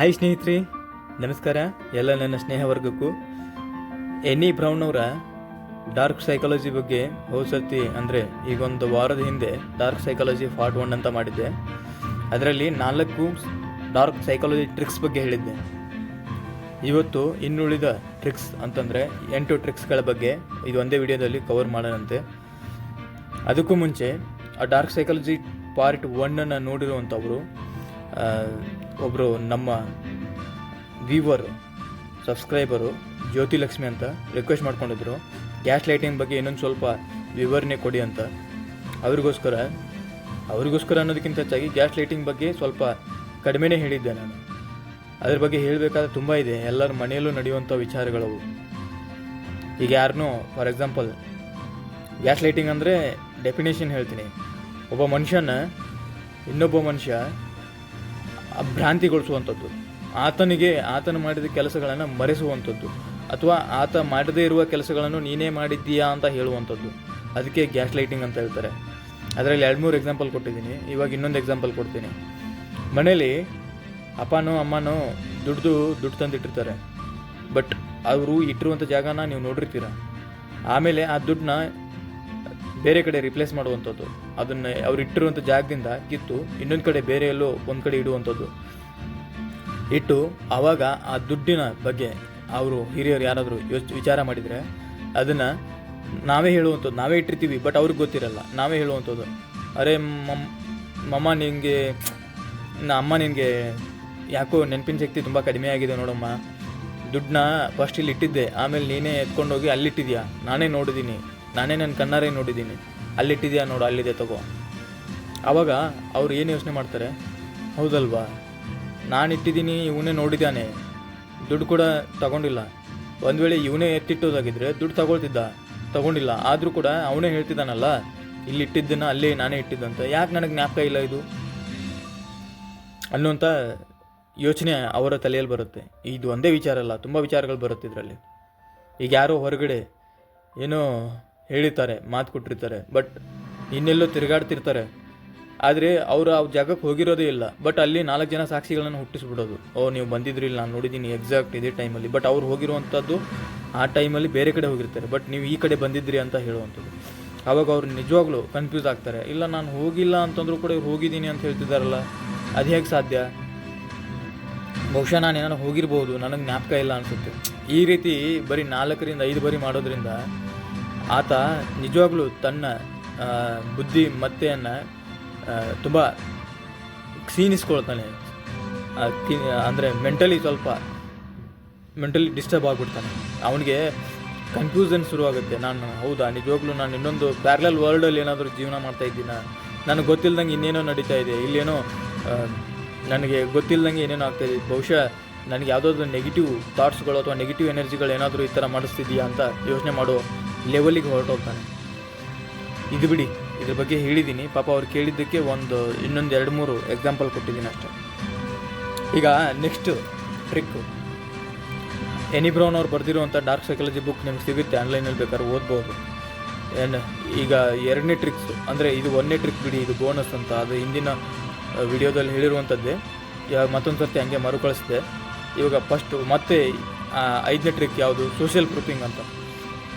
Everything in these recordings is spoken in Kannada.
ಹಾಯ್ ಸ್ನೇಹಿತರೆ, ನಮಸ್ಕಾರ ಎಲ್ಲ ನನ್ನ ಸ್ನೇಹ ವರ್ಗಕ್ಕೂ. ಎನಿ ಬ್ರೌನ್ ಅವರ ಡಾರ್ಕ್ ಸೈಕಾಲಜಿ ಬಗ್ಗೆ ಹೋದ್ಸತಿ ಅಂದರೆ ಈಗೊಂದು ವಾರದ ಹಿಂದೆ ಡಾರ್ಕ್ ಸೈಕಾಲಜಿ ಪಾರ್ಟ್ 1 ಅಂತ ಮಾಡಿದ್ದೆ. ಅದರಲ್ಲಿ 4 ಡಾರ್ಕ್ ಸೈಕಾಲಜಿ ಟ್ರಿಕ್ಸ್ ಬಗ್ಗೆ ಹೇಳಿದ್ದೆ. ಇವತ್ತು ಇನ್ನುಳಿದ ಟ್ರಿಕ್ಸ್ ಅಂತಂದರೆ 8 ಟ್ರಿಕ್ಸ್ಗಳ ಬಗ್ಗೆ ಇದು ಒಂದೇ ವಿಡಿಯೋದಲ್ಲಿ ಕವರ್ ಮಾಡೋಣಂತೆ. ಅದಕ್ಕೂ ಮುಂಚೆ ಆ ಡಾರ್ಕ್ ಸೈಕಾಲಜಿ ಪಾರ್ಟ್ 1 ನೋಡಿರುವಂಥವರು ಒಬ್ಬರು ನಮ್ಮ ವ್ಯೂವರ್ ಸಬ್ಸ್ಕ್ರೈಬರು ಜ್ಯೋತಿ ಲಕ್ಷ್ಮಿ ಅಂತ ರಿಕ್ವೆಸ್ಟ್ ಮಾಡ್ಕೊಂಡಿದ್ರು, ಗ್ಯಾಸ್ ಲೈಟಿಂಗ್ ಬಗ್ಗೆ ಇನ್ನೊಂದು ಸ್ವಲ್ಪ ವಿವರಣೆ ಕೊಡಿ ಅಂತ. ಅವ್ರಿಗೋಸ್ಕರ ಅನ್ನೋದಕ್ಕಿಂತ ಹೆಚ್ಚಾಗಿ ಗ್ಯಾಸ್ ಲೈಟಿಂಗ್ ಬಗ್ಗೆ ಸ್ವಲ್ಪ ಕಡಿಮೆನೇ ಹೇಳಿದ್ದೆ ನಾನು. ಅದ್ರ ಬಗ್ಗೆ ಹೇಳಬೇಕಾದ್ರೆ ತುಂಬ ಇದೆ, ಎಲ್ಲರ ಮನೆಯಲ್ಲೂ ನಡೆಯುವಂಥ ವಿಚಾರಗಳವು. ಈಗ ಯಾರನ್ನೂ ಫಾರ್ ಎಕ್ಸಾಂಪಲ್ ಗ್ಯಾಸ್ ಲೈಟಿಂಗ್ ಅಂದರೆ ಡೆಫಿನೇಷನ್ ಹೇಳ್ತೀನಿ. ಒಬ್ಬ ಮನುಷ್ಯನ ಇನ್ನೊಬ್ಬ ಮನುಷ್ಯ ಭ್ರಾಂತಿಗೊಳಿಸುವಂಥದ್ದು, ಆತನು ಮಾಡಿದ ಕೆಲಸಗಳನ್ನು ಮರೆಸುವಂಥದ್ದು, ಅಥವಾ ಆತ ಮಾಡದೇ ಇರುವ ಕೆಲಸಗಳನ್ನು ನೀನೇ ಮಾಡಿದ್ದೀಯಾ ಅಂತ ಹೇಳುವಂಥದ್ದು. ಅದಕ್ಕೆ ಗ್ಯಾಸ್ ಲೈಟಿಂಗ್ ಅಂತ ಹೇಳ್ತಾರೆ. ಅದರಲ್ಲಿ 2-3 ಎಕ್ಸಾಂಪಲ್ ಕೊಟ್ಟಿದ್ದೀನಿ. ಇವಾಗ ಇನ್ನೊಂದು ಎಕ್ಸಾಂಪಲ್ ಕೊಡ್ತೀನಿ. ಮನೇಲಿ ಅಪ್ಪನೋ ಅಮ್ಮನೋ ದುಡ್ಡು ತಂದಿಟ್ಟಿರ್ತಾರೆ. ಬಟ್ ಅವರು ಇಟ್ಟಿರುವಂಥ ಜಾಗನ ನೀವು ನೋಡಿರ್ತೀರ. ಆಮೇಲೆ ಆ ದುಡ್ಡನ್ನ ಬೇರೆ ಕಡೆ ರಿಪ್ಲೇಸ್ ಮಾಡುವಂಥದ್ದು, ಅದನ್ನು ಅವ್ರು ಇಟ್ಟಿರುವಂಥ ಜಾಗದಿಂದ ಕಿತ್ತು ಇನ್ನೊಂದು ಕಡೆ ಬೇರೆ ಎಲ್ಲೋ ಒಂದು ಕಡೆ ಇಡುವಂಥದ್ದು. ಇಟ್ಟು ಆವಾಗ ಆ ದುಡ್ಡಿನ ಬಗ್ಗೆ ಅವರು ಹಿರಿಯರು ಯಾರಾದರೂ ವಿಚಾರ ಮಾಡಿದರೆ ಅದನ್ನು ನಾವೇ ಹೇಳುವಂಥದ್ದು. ನಾವೇ ಇಟ್ಟಿರ್ತೀವಿ, ಬಟ್ ಅವ್ರಿಗೆ ಗೊತ್ತಿರಲ್ಲ. ನಾವೇ ಹೇಳುವಂಥದ್ದು, ಅರೆ ಅಮ್ಮ ನಿನಗೆ ಯಾಕೋ ನೆನಪಿನ ಶಕ್ತಿ ತುಂಬ ಕಡಿಮೆ ಆಗಿದೆ ನೋಡಮ್ಮ, ದುಡ್ಡನ್ನ ಫಸ್ಟ್ ಇಲ್ಲಿ ಇಟ್ಟಿದ್ದೆ, ಆಮೇಲೆ ನೀನೇ ಎತ್ಕೊಂಡೋಗಿ ಅಲ್ಲಿಟ್ಟಿದ್ಯಾ, ನಾನೇ ನೋಡಿದ್ದೀನಿ, ನಾನೇ ನನ್ನ ಕಣ್ಣಾರೇ ನೋಡಿದ್ದೀನಿ, ಅಲ್ಲಿಟ್ಟಿದ್ಯಾ ನೋಡು, ಅಲ್ಲಿದೆ ತಗೋ. ಆವಾಗ ಅವ್ರು ಏನು ಯೋಚನೆ ಮಾಡ್ತಾರೆ, ಹೌದಲ್ವಾ, ನಾನು ಇಟ್ಟಿದ್ದೀನಿ, ಇವನೇ ನೋಡಿದ್ದಾನೆ, ದುಡ್ಡು ಕೂಡ ತಗೊಂಡಿಲ್ಲ. ಒಂದು ವೇಳೆ ಇವನೇ ಎತ್ತಿಟ್ಟೋದಾಗಿದ್ದರೆ ದುಡ್ಡು ತಗೊಂಡಿಲ್ಲ, ಆದರೂ ಕೂಡ ಅವನೇ ಹೇಳ್ತಿದ್ದಾನಲ್ಲ ಇಲ್ಲಿ ಇಟ್ಟಿದ್ದನ್ನು ಅಲ್ಲೇ ನಾನೇ ಇಟ್ಟಿದ್ದಂತ, ಯಾಕೆ ನನಗೆ ಜ್ಞಾಪಕ ಇಲ್ಲ ಇದು ಅನ್ನುವಂಥ ಯೋಚನೆ ಅವರ ತಲೆಯಲ್ಲಿ ಬರುತ್ತೆ. ಇದು ಒಂದೇ ವಿಚಾರ ಅಲ್ಲ, ತುಂಬ ವಿಚಾರಗಳು ಬರುತ್ತೆ ಇದರಲ್ಲಿ. ಈಗ ಯಾರೋ ಹೊರಗಡೆ ಏನೋ ಹೇಳಿರ್ತಾರೆ, ಮಾತು ಕೊಟ್ಟಿರ್ತಾರೆ, ಬಟ್ ಇನ್ನೆಲ್ಲೋ ತಿರುಗಾಡ್ತಿರ್ತಾರೆ. ಆದರೆ ಅವರು ಆ ಜಾಗಕ್ಕೆ ಹೋಗಿರೋದೇ ಇಲ್ಲ, ಬಟ್ ಅಲ್ಲಿ 4 ಜನ ಸಾಕ್ಷಿಗಳನ್ನು ಹುಟ್ಟಿಸ್ಬಿಡೋದು. ನೀವು ಬಂದಿದ್ರಿ, ಇಲ್ಲಿ ನಾನು ನೋಡಿದ್ದೀನಿ ಎಕ್ಸಾಕ್ಟ್ ಇದೇ ಟೈಮಲ್ಲಿ, ಬಟ್ ಅವ್ರು ಹೋಗಿರುವಂಥದ್ದು ಆ ಟೈಮಲ್ಲಿ ಬೇರೆ ಕಡೆ ಹೋಗಿರ್ತಾರೆ, ಬಟ್ ನೀವು ಈ ಕಡೆ ಬಂದಿದ್ರಿ ಅಂತ ಹೇಳುವಂಥದ್ದು. ಆವಾಗ ಅವ್ರು ನಿಜವಾಗ್ಲೂ ಕನ್ಫ್ಯೂಸ್ ಆಗ್ತಾರೆ. ಇಲ್ಲ, ನಾನು ಹೋಗಿಲ್ಲ ಅಂತಂದ್ರೂ ಕೂಡ ಇವ್ರು ಹೋಗಿದ್ದೀನಿ ಅಂತ ಹೇಳ್ತಿದ್ದಾರಲ್ಲ, ಅದು ಹೇಗೆ ಸಾಧ್ಯ? ಬಹುಶಃ ನಾನು ಏನಾರು ಹೋಗಿರ್ಬೋದು, ನನಗೆ ಜ್ಞಾಪಕ ಇಲ್ಲ ಅನಿಸುತ್ತೆ. ಈ ರೀತಿ ಬರೀ 4ರಿಂದ 5 ಬಾರಿ ಮಾಡೋದ್ರಿಂದ ಆತ ನಿಜವಾಗ್ಲೂ ತನ್ನ ಬುದ್ಧಿಮತ್ತೆಯನ್ನು ತುಂಬ ಕ್ಷೀಣಿಸ್ಕೊಳ್ತಾನೆ. ಅಂದರೆ ಮೆಂಟಲಿ ಡಿಸ್ಟರ್ಬ್ ಆಗಿಬಿಡ್ತಾನೆ. ಅವನಿಗೆ ಕನ್ಫ್ಯೂಷನ್ ಶುರುವಾಗುತ್ತೆ. ಹೌದಾ, ನಿಜವಾಗ್ಲೂ ನಾನು ಇನ್ನೊಂದು ಪ್ಯಾರಲಲ್ ವರ್ಲ್ಡಲ್ಲಿ ಏನಾದರೂ ಜೀವನ ಮಾಡ್ತಾ ಇದ್ದೀನ, ನನಗೆ ಗೊತ್ತಿಲ್ಲದಂಗೆ ಇನ್ನೇನೋ ನಡೀತಾ ಇದೆ, ಇಲ್ಲೇನೋ ನನಗೆ ಗೊತ್ತಿಲ್ಲದಂಗೆ ಏನೇನೋ ಆಗ್ತಾಯಿದೆ, ಬಹುಶಃ ನನಗೆ ಯಾವುದಾದ್ರು ನೆಗೆಟಿವ್ ಥಾಟ್ಸ್ಗಳು ಅಥವಾ ನೆಗೆಟಿವ್ ಎನರ್ಜಿಗಳು ಏನಾದರೂ ಈ ಥರ ಮಾಡಿಸ್ತಿದೆಯಾ ಅಂತ ಯೋಚನೆ ಮಾಡೋ ಲೆವೆಲಿಗೆ ಹೊರಟೋಗ್ತಾನೆ. ಇದು ಬಿಡಿ, ಇದ್ರ ಬಗ್ಗೆ ಹೇಳಿದ್ದೀನಿ. ಪಾಪ ಅವ್ರು ಕೇಳಿದ್ದಕ್ಕೆ ಇನ್ನೊಂದು 2-3 ಎಕ್ಸಾಂಪಲ್ ಕೊಟ್ಟಿದ್ದೀನಿ ಅಷ್ಟೇ. ಈಗ ನೆಕ್ಸ್ಟ್ ಟ್ರಿಕ್ಕು, ಎನಿ ಬ್ರೌನ್ ಅವ್ರು ಬರೆದಿರುವಂಥ ಡಾರ್ಕ್ ಸೈಕಾಲಜಿ ಬುಕ್ ನಿಮ್ಗೆ ಸಿಗುತ್ತೆ, ಆನ್ಲೈನಲ್ಲಿ ಬೇಕಾದ್ರೆ ಓದ್ಬೋದು. ಈಗ 2ನೇ ಟ್ರಿಕ್ಸ್ ಅಂದರೆ ಇದು 1ನೇ ಟ್ರಿಕ್ ಬಿಡಿ, ಇದು ಬೋನಸ್ ಅಂತ. ಅದು ಹಿಂದಿನ ವಿಡಿಯೋದಲ್ಲಿ ಹೇಳಿರುವಂಥದ್ದೇ. ಇವಾಗ ಮತ್ತೊಂದು ಸರ್ತಿ ಹಂಗೆ ಮರುಕಳಿಸಿದೆ. ಇವಾಗ ಮತ್ತೆ 5ನೇ ಟ್ರಿಕ್ ಯಾವುದು? ಸೋಷಿಯಲ್ ಪ್ರೂಫಿಂಗ್ ಅಂತ.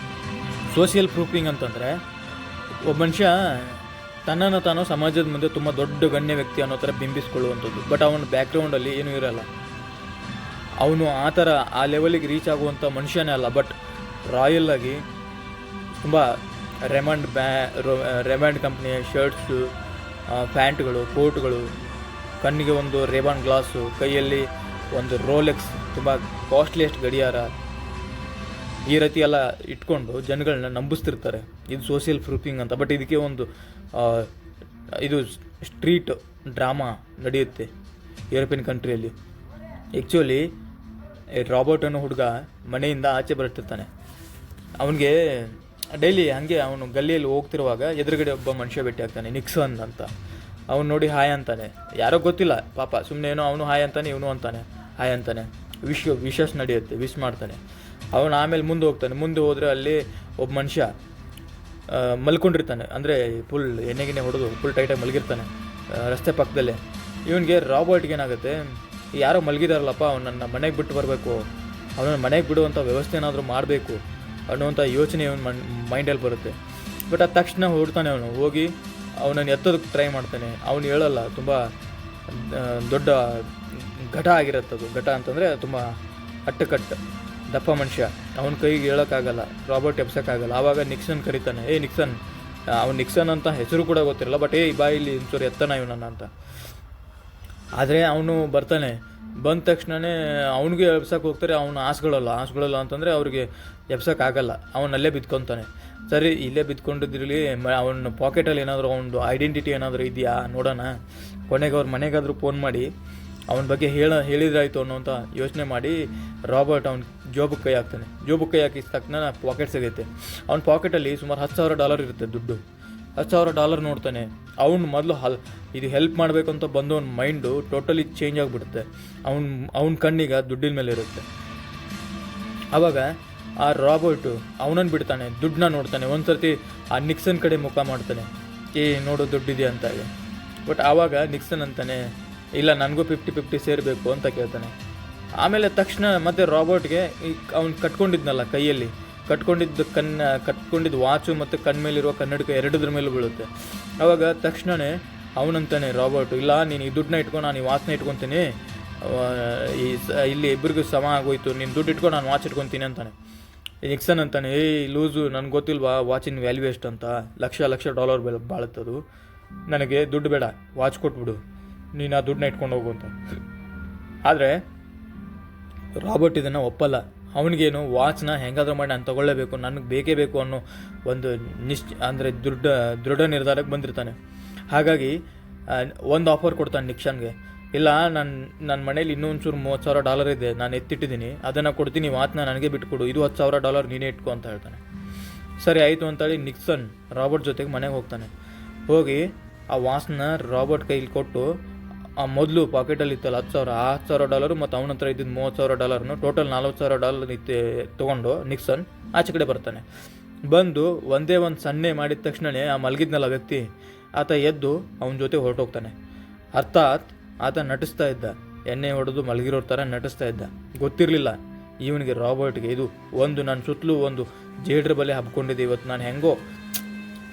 ಸೋಷಿಯಲ್ ಪ್ರೂಫಿಂಗ್ ಅಂತಂದರೆ ಒಬ್ಬ ಮನುಷ್ಯ ತನ್ನನ್ನು ತಾನು ಸಮಾಜದ ಮುಂದೆ ತುಂಬ ದೊಡ್ಡ ಗಣ್ಯ ವ್ಯಕ್ತಿ ಅನ್ನೋ ಥರ ಬಿಂಬಿಸ್ಕೊಳ್ಳುವಂಥದ್ದು. ಬಟ್ ಅವನ ಬ್ಯಾಕ್ಗ್ರೌಂಡಲ್ಲಿ ಏನೂ ಇರಲ್ಲ. ಅವನು ಆ ಥರ ಆ ಲೆವೆಲಿಗೆ ರೀಚ್ ಆಗುವಂಥ ಮನುಷ್ಯನೇ ಅಲ್ಲ. ಬಟ್ ರಾಯಲ್ ಆಗಿ ತುಂಬ ರೆಮಂಡ್ ಕಂಪ್ನಿಯ ಶರ್ಟ್ಸು, ಪ್ಯಾಂಟ್ಗಳು, ಕೋಟ್ಗಳು, ಕಣ್ಣಿಗೆ ಒಂದು ರೇಬಾನ್ ಗ್ಲಾಸು, ಕೈಯಲ್ಲಿ ಒಂದು ರೋಲೆಕ್ಸ್ ತುಂಬ ಕಾಸ್ಟ್ಲಿಯೆಸ್ಟ್ ಗಡಿಯಾರ, ಈ ರೀತಿ ಎಲ್ಲ ಇಟ್ಕೊಂಡು ಜನಗಳನ್ನ ನಂಬಿಸ್ತಿರ್ತಾರೆ. ಇದು ಸೋಷಿಯಲ್ ಪ್ರೂಫಿಂಗ್ ಅಂತ. ಬಟ್ ಇದಕ್ಕೆ ಇದು ಸ್ಟ್ರೀಟ್ ಡ್ರಾಮಾ ನಡೆಯುತ್ತೆ ಯುರೋಪಿಯನ್ ಕಂಟ್ರಿಯಲ್ಲಿ. ಆ್ಯಕ್ಚುಲಿ ರಾಬರ್ಟ್ ಅನ್ನೋ ಹುಡುಗ ಮನೆಯಿಂದ ಆಚೆ ಬರ್ತಿರ್ತಾನೆ. ಅವನಿಗೆ ಡೈಲಿ ಹಾಗೆ ಅವನು ಗಲ್ಲಿಯಲ್ಲಿ ಹೋಗ್ತಿರುವಾಗ ಎದುರುಗಡೆ ಒಬ್ಬ ಮನುಷ್ಯ ಭೇಟಿ ಆಗ್ತಾನೆ, ನಿಕ್ಸನ್ ಅಂತ. ಅವನು ನೋಡಿ ಹಾಯ್ ಅಂತಾನೆ. ಯಾರೋ ಗೊತ್ತಿಲ್ಲ ಪಾಪ, ಸುಮ್ಮನೆ ಏನೋ ಅವನು ಹಾಯ್ ಅಂತಾನೆ, ಇವನು ಅಂತಾನೆ ಹಾಯ್ ಅಂತಾನೆ. ವಿಶಸ್ ನಡೆಯುತ್ತೆ, ವಿಶ್ ಮಾಡ್ತಾನೆ. ಅವನು ಆಮೇಲೆ ಮುಂದೆ ಹೋಗ್ತಾನೆ. ಮುಂದೆ ಹೋದರೆ ಅಲ್ಲಿ ಒಬ್ಬ ಮನುಷ್ಯ ಮಲ್ಕೊಂಡಿರ್ತಾನೆ, ಅಂದರೆ ಫುಲ್ ಎಣ್ಣೆಗಿಣ್ಣೆ ಹೊಡೆದು ಫುಲ್ ಟೈಟಾಗಿ ಮಲಗಿರ್ತಾನೆ ರಸ್ತೆ ಪಕ್ಕದಲ್ಲೇ. ಇವನಿಗೆ ರಾಬರ್ಟ್ಗೆ ಏನಾಗುತ್ತೆ, ಯಾರೋ ಮಲಗಿದಾರಲ್ಲಪ್ಪ ಅವ್ನು ನನ್ನ ಮನೆಗೆ ಬಿಟ್ಟು ಬರಬೇಕು, ಅವನನ್ನು ಮನೆಗೆ ಬಿಡುವಂಥ ವ್ಯವಸ್ಥೆ ಏನಾದರೂ ಮಾಡಬೇಕು ಅನ್ನುವಂಥ ಯೋಚನೆ ಅವನ ಮೈಂಡಲ್ಲಿ ಬರುತ್ತೆ. ಬಟ್ ಅದು ತಕ್ಷಣ ಹೊರಡ್ತಾನೆ, ಅವನು ಹೋಗಿ ಅವನನ್ನು ಎತ್ತೋದಕ್ಕೆ ಟ್ರೈ ಮಾಡ್ತಾನೆ. ಅವನು ಹೇಳಲ್ಲ, ತುಂಬ ದೊಡ್ಡ ಘಟ ಆಗಿರುತ್ತದು. ಘಟ ಅಂತಂದರೆ ತುಂಬ ಅಟ್ಟುಕಟ್ಟು ದಪ್ಪ ಮನುಷ್ಯ, ಅವನ ಕೈಗೆ ಹೇಳೋಕ್ಕಾಗಲ್ಲ, ರಾಬರ್ಟ್ ಎಬ್ಸೋಕ್ಕಾಗಲ್ಲ. ಆವಾಗ ನಿಕ್ಸನ್ ಕರೀತಾನೆ, ನಿಕ್ಸನ್. ಅವ್ನು ನಿಕ್ಸನ್ ಅಂತ ಹೆಸರು ಕೂಡ ಗೊತ್ತಿರಲ್ಲ, ಬಟ್ ಬಾಯಿಲಿ ಒಂಚೂರು ಎತ್ತನ ಇವನನ್ನ ಅಂತ. ಆದರೆ ಅವನು ಬರ್ತಾನೆ, ಬಂದ ತಕ್ಷಣವೇ ಅವನಿಗೆ ಎಬ್ಸಕ್ಕೆ ಹೋಗ್ತಾರೆ. ಅವನು ಹಾಸ್ಗಳಲ್ಲ ಅಂತಂದರೆ ಅವ್ರಿಗೆ ಎಬ್ಸೋಕ್ಕಾಗಲ್ಲ, ಅವನಲ್ಲೇ ಬಿದ್ಕೊತಾನೆ. ಸರಿ, ಇಲ್ಲೇ ಬಿದ್ಕೊಂಡಿದ್ರಲ್ಲಿ ಅವನ ಪಾಕೆಟಲ್ಲಿ ಏನಾದರೂ ಅವನದು ಐಡೆಂಟಿಟಿ ಏನಾದರೂ ಇದೆಯಾ ನೋಡೋಣ, ಕೊನೆಗೆ ಅವ್ರ ಮನೆಗಾದರೂ ಫೋನ್ ಮಾಡಿ ಅವನ ಬಗ್ಗೆ ಹೇಳಿದ್ರಾಯ್ತು ಅನ್ನೋಂಥ ಯೋಚನೆ ಮಾಡಿ ರಾಬರ್ಟ್ ಅವ್ನ ಜೋಬಕ್ಕೆ ಕೈ ಹಾಕ್ತಾನೆ. ಜೋಬಕ್ಕೆ ಕೈ ಹಾಕಿದ ತಕ್ಷಣ ಪಾಕೆಟ್ ಸಿಗುತ್ತೆ. ಅವ್ನ ಪಾಕೆಟಲ್ಲಿ ಸುಮಾರು $10,000 ಇರುತ್ತೆ ದುಡ್ಡು. $10,000 ನೋಡ್ತಾನೆ. ಅವ್ನು ಮೊದಲು ಇದು ಹೆಲ್ಪ್ ಮಾಡಬೇಕು ಅಂತ ಬಂದವನ ಮೈಂಡು ಟೋಟಲಿ ಚೇಂಜ್ ಆಗಿಬಿಡುತ್ತೆ. ಅವನ ಕಣ್ಣಿಗೆ ದುಡ್ಡಿನ ಮೇಲೆ ಇರುತ್ತೆ. ಆವಾಗ ಆ ರಾಬರ್ಟು ಅವನನ್ನು ಬಿಡ್ತಾನೆ, ದುಡ್ಡನ್ನ ನೋಡ್ತಾನೆ. ಒಂದು ಸರ್ತಿ ಆ ನಿಕ್ಸನ್ ಕಡೆ ಮುಖ ಮಾಡ್ತಾನೆ, ನೋಡು ದುಡ್ಡಿದೆ ಅಂತ ಹೇಳಿ. ಬಟ್ ಆವಾಗ ನಿಕ್ಸನ್ ಅಂತಾನೆ, ಇಲ್ಲ ನನಗೂ 50-50 ಸೇರಬೇಕು ಅಂತ ಕೇಳ್ತಾನೆ. ಆಮೇಲೆ ತಕ್ಷಣ ಮತ್ತೆ ರಾಬರ್ಟ್ಗೆ ಅವ್ನು ಕಟ್ಕೊಂಡಿದ್ನಲ್ಲ ಕೈಯಲ್ಲಿ ಕಟ್ಕೊಂಡಿದ್ದ ವಾಚು ಮತ್ತು ಮೇಲಿರುವ ಕನ್ನಡಕ ಎರಡದ್ರ ಮೇಲೂ ಬೀಳುತ್ತೆ. ಆವಾಗ ತಕ್ಷಣವೇ ಅವನಂತಾನೆ ರಾಬರ್ಟು, ಇಲ್ಲ ನೀನು ಈ ದುಡ್ಡನ್ನ ಇಟ್ಕೊಂಡು ನಾನು ಈ ವಾಚ್ನ ಇಟ್ಕೊತೀನಿ, ಇಲ್ಲಿ ಇಬ್ಬರಿಗೂ ಸಮ ಆಗೋಯ್ತು, ನೀನು ದುಡ್ಡು ಇಟ್ಕೊಂಡು ನಾನು ವಾಚ್ ಇಟ್ಕೊತೀನಿ ಅಂತಾನೆ. ನಿಕ್ಸನ್ ಅಂತಾನೆ, ಲೂಸು, ನನಗೆ ಗೊತ್ತಿಲ್ವಾ ವಾಚಿನ ವ್ಯಾಲ್ಯೂ ಎಷ್ಟು ಅಂತ, ಲಕ್ಷ $1 ಬಾಳುತ್ತದು, ನನಗೆ ದುಡ್ಡು ಬೇಡ, ವಾಚ್ ಕೊಟ್ಬಿಡು, ನೀನು ಆ ದುಡ್ಡನ್ನ ಇಟ್ಕೊಂಡು ಹೋಗು ಅಂತ. ಆದರೆ ರಾಬರ್ಟ್ ಇದನ್ನು ಒಪ್ಪಲ್ಲ. ಅವನಿಗೇನು ವಾಚ್ನ ಹೆಂಗಾದ್ರೂ ಮಾಡಿ ನಾನು ತೊಗೊಳ್ಳೇಬೇಕು, ನನಗೆ ಬೇಕೇ ಬೇಕು ಅನ್ನೋ ಒಂದು ಅಂದರೆ ದೃಢ ನಿರ್ಧಾರಕ್ಕೆ ಬಂದಿರ್ತಾನೆ. ಹಾಗಾಗಿ ಒಂದು ಆಫರ್ ಕೊಡ್ತಾನೆ ನಿಕ್ಸನ್ಗೆ, ಇಲ್ಲ ನನ್ನ ಮನೇಲಿ ಇನ್ನೂ ಒಂಚೂರು $30,000 ಇದೆ, ನಾನು ಎತ್ತಿಟ್ಟಿದ್ದೀನಿ, ಅದನ್ನು ಕೊಡ್ತೀನಿ, ವಾಚ್ನ ನನಗೆ ಬಿಟ್ಕೊಡು, ಇದು $10,000 ನೀನೇ ಇಟ್ಕೊ ಅಂತ ಹೇಳ್ತಾನೆ. ಸರಿ ಆಯಿತು ಅಂತೇಳಿ ನಿಕ್ಸನ್ ರಾಬರ್ಟ್ ಜೊತೆಗೆ ಮನೆಗೆ ಹೋಗ್ತಾನೆ. ಹೋಗಿ ಆ ವಾಚ್ನ ರಾಬರ್ಟ್ ಕೈಲಿ ಕೊಟ್ಟು, ಆ ಮೊದಲು ಪಾಕೆಟಲ್ಲಿ ಇತ್ತಲ್ಲ $10,000 ಮತ್ತು ಅವನ ಹತ್ರ ಇದ್ದಿದ್ದು $30,000 ಟೋಟಲ್ $40,000 ತೊಗೊಂಡು ನಿಕ್ಸನ್ ಆಚೆ ಕಡೆ ಬರ್ತಾನೆ. ಬಂದು ಒಂದೇ ಒಂದು ಸನ್ನೆ ಮಾಡಿದ ತಕ್ಷಣವೇ ಆ ಮಲಗಿದ್ನಲ್ಲ ವ್ಯಕ್ತಿ, ಆತ ಎದ್ದು ಅವನ ಜೊತೆ ಹೊರಟೋಗ್ತಾನೆ. ಅರ್ಥಾತ್ ಆತ ನಟಿಸ್ತಾ ಇದ್ದ, ಎಣ್ಣೆ ಹೊಡೆದು ಮಲಗಿರೋರ ಥರ ನಟಿಸ್ತಾ ಇದ್ದ. ಗೊತ್ತಿರಲಿಲ್ಲ ಇವನಿಗೆ ರಾಬರ್ಟ್ಗೆ ಇದು ನನ್ನ ಸುತ್ತಲೂ ಒಂದು ಜೇಡ್ರ ಬಲೆ ಹಬ್ಕೊಂಡಿದೆ, ಇವತ್ತು ನಾನು ಹೆಂಗೋ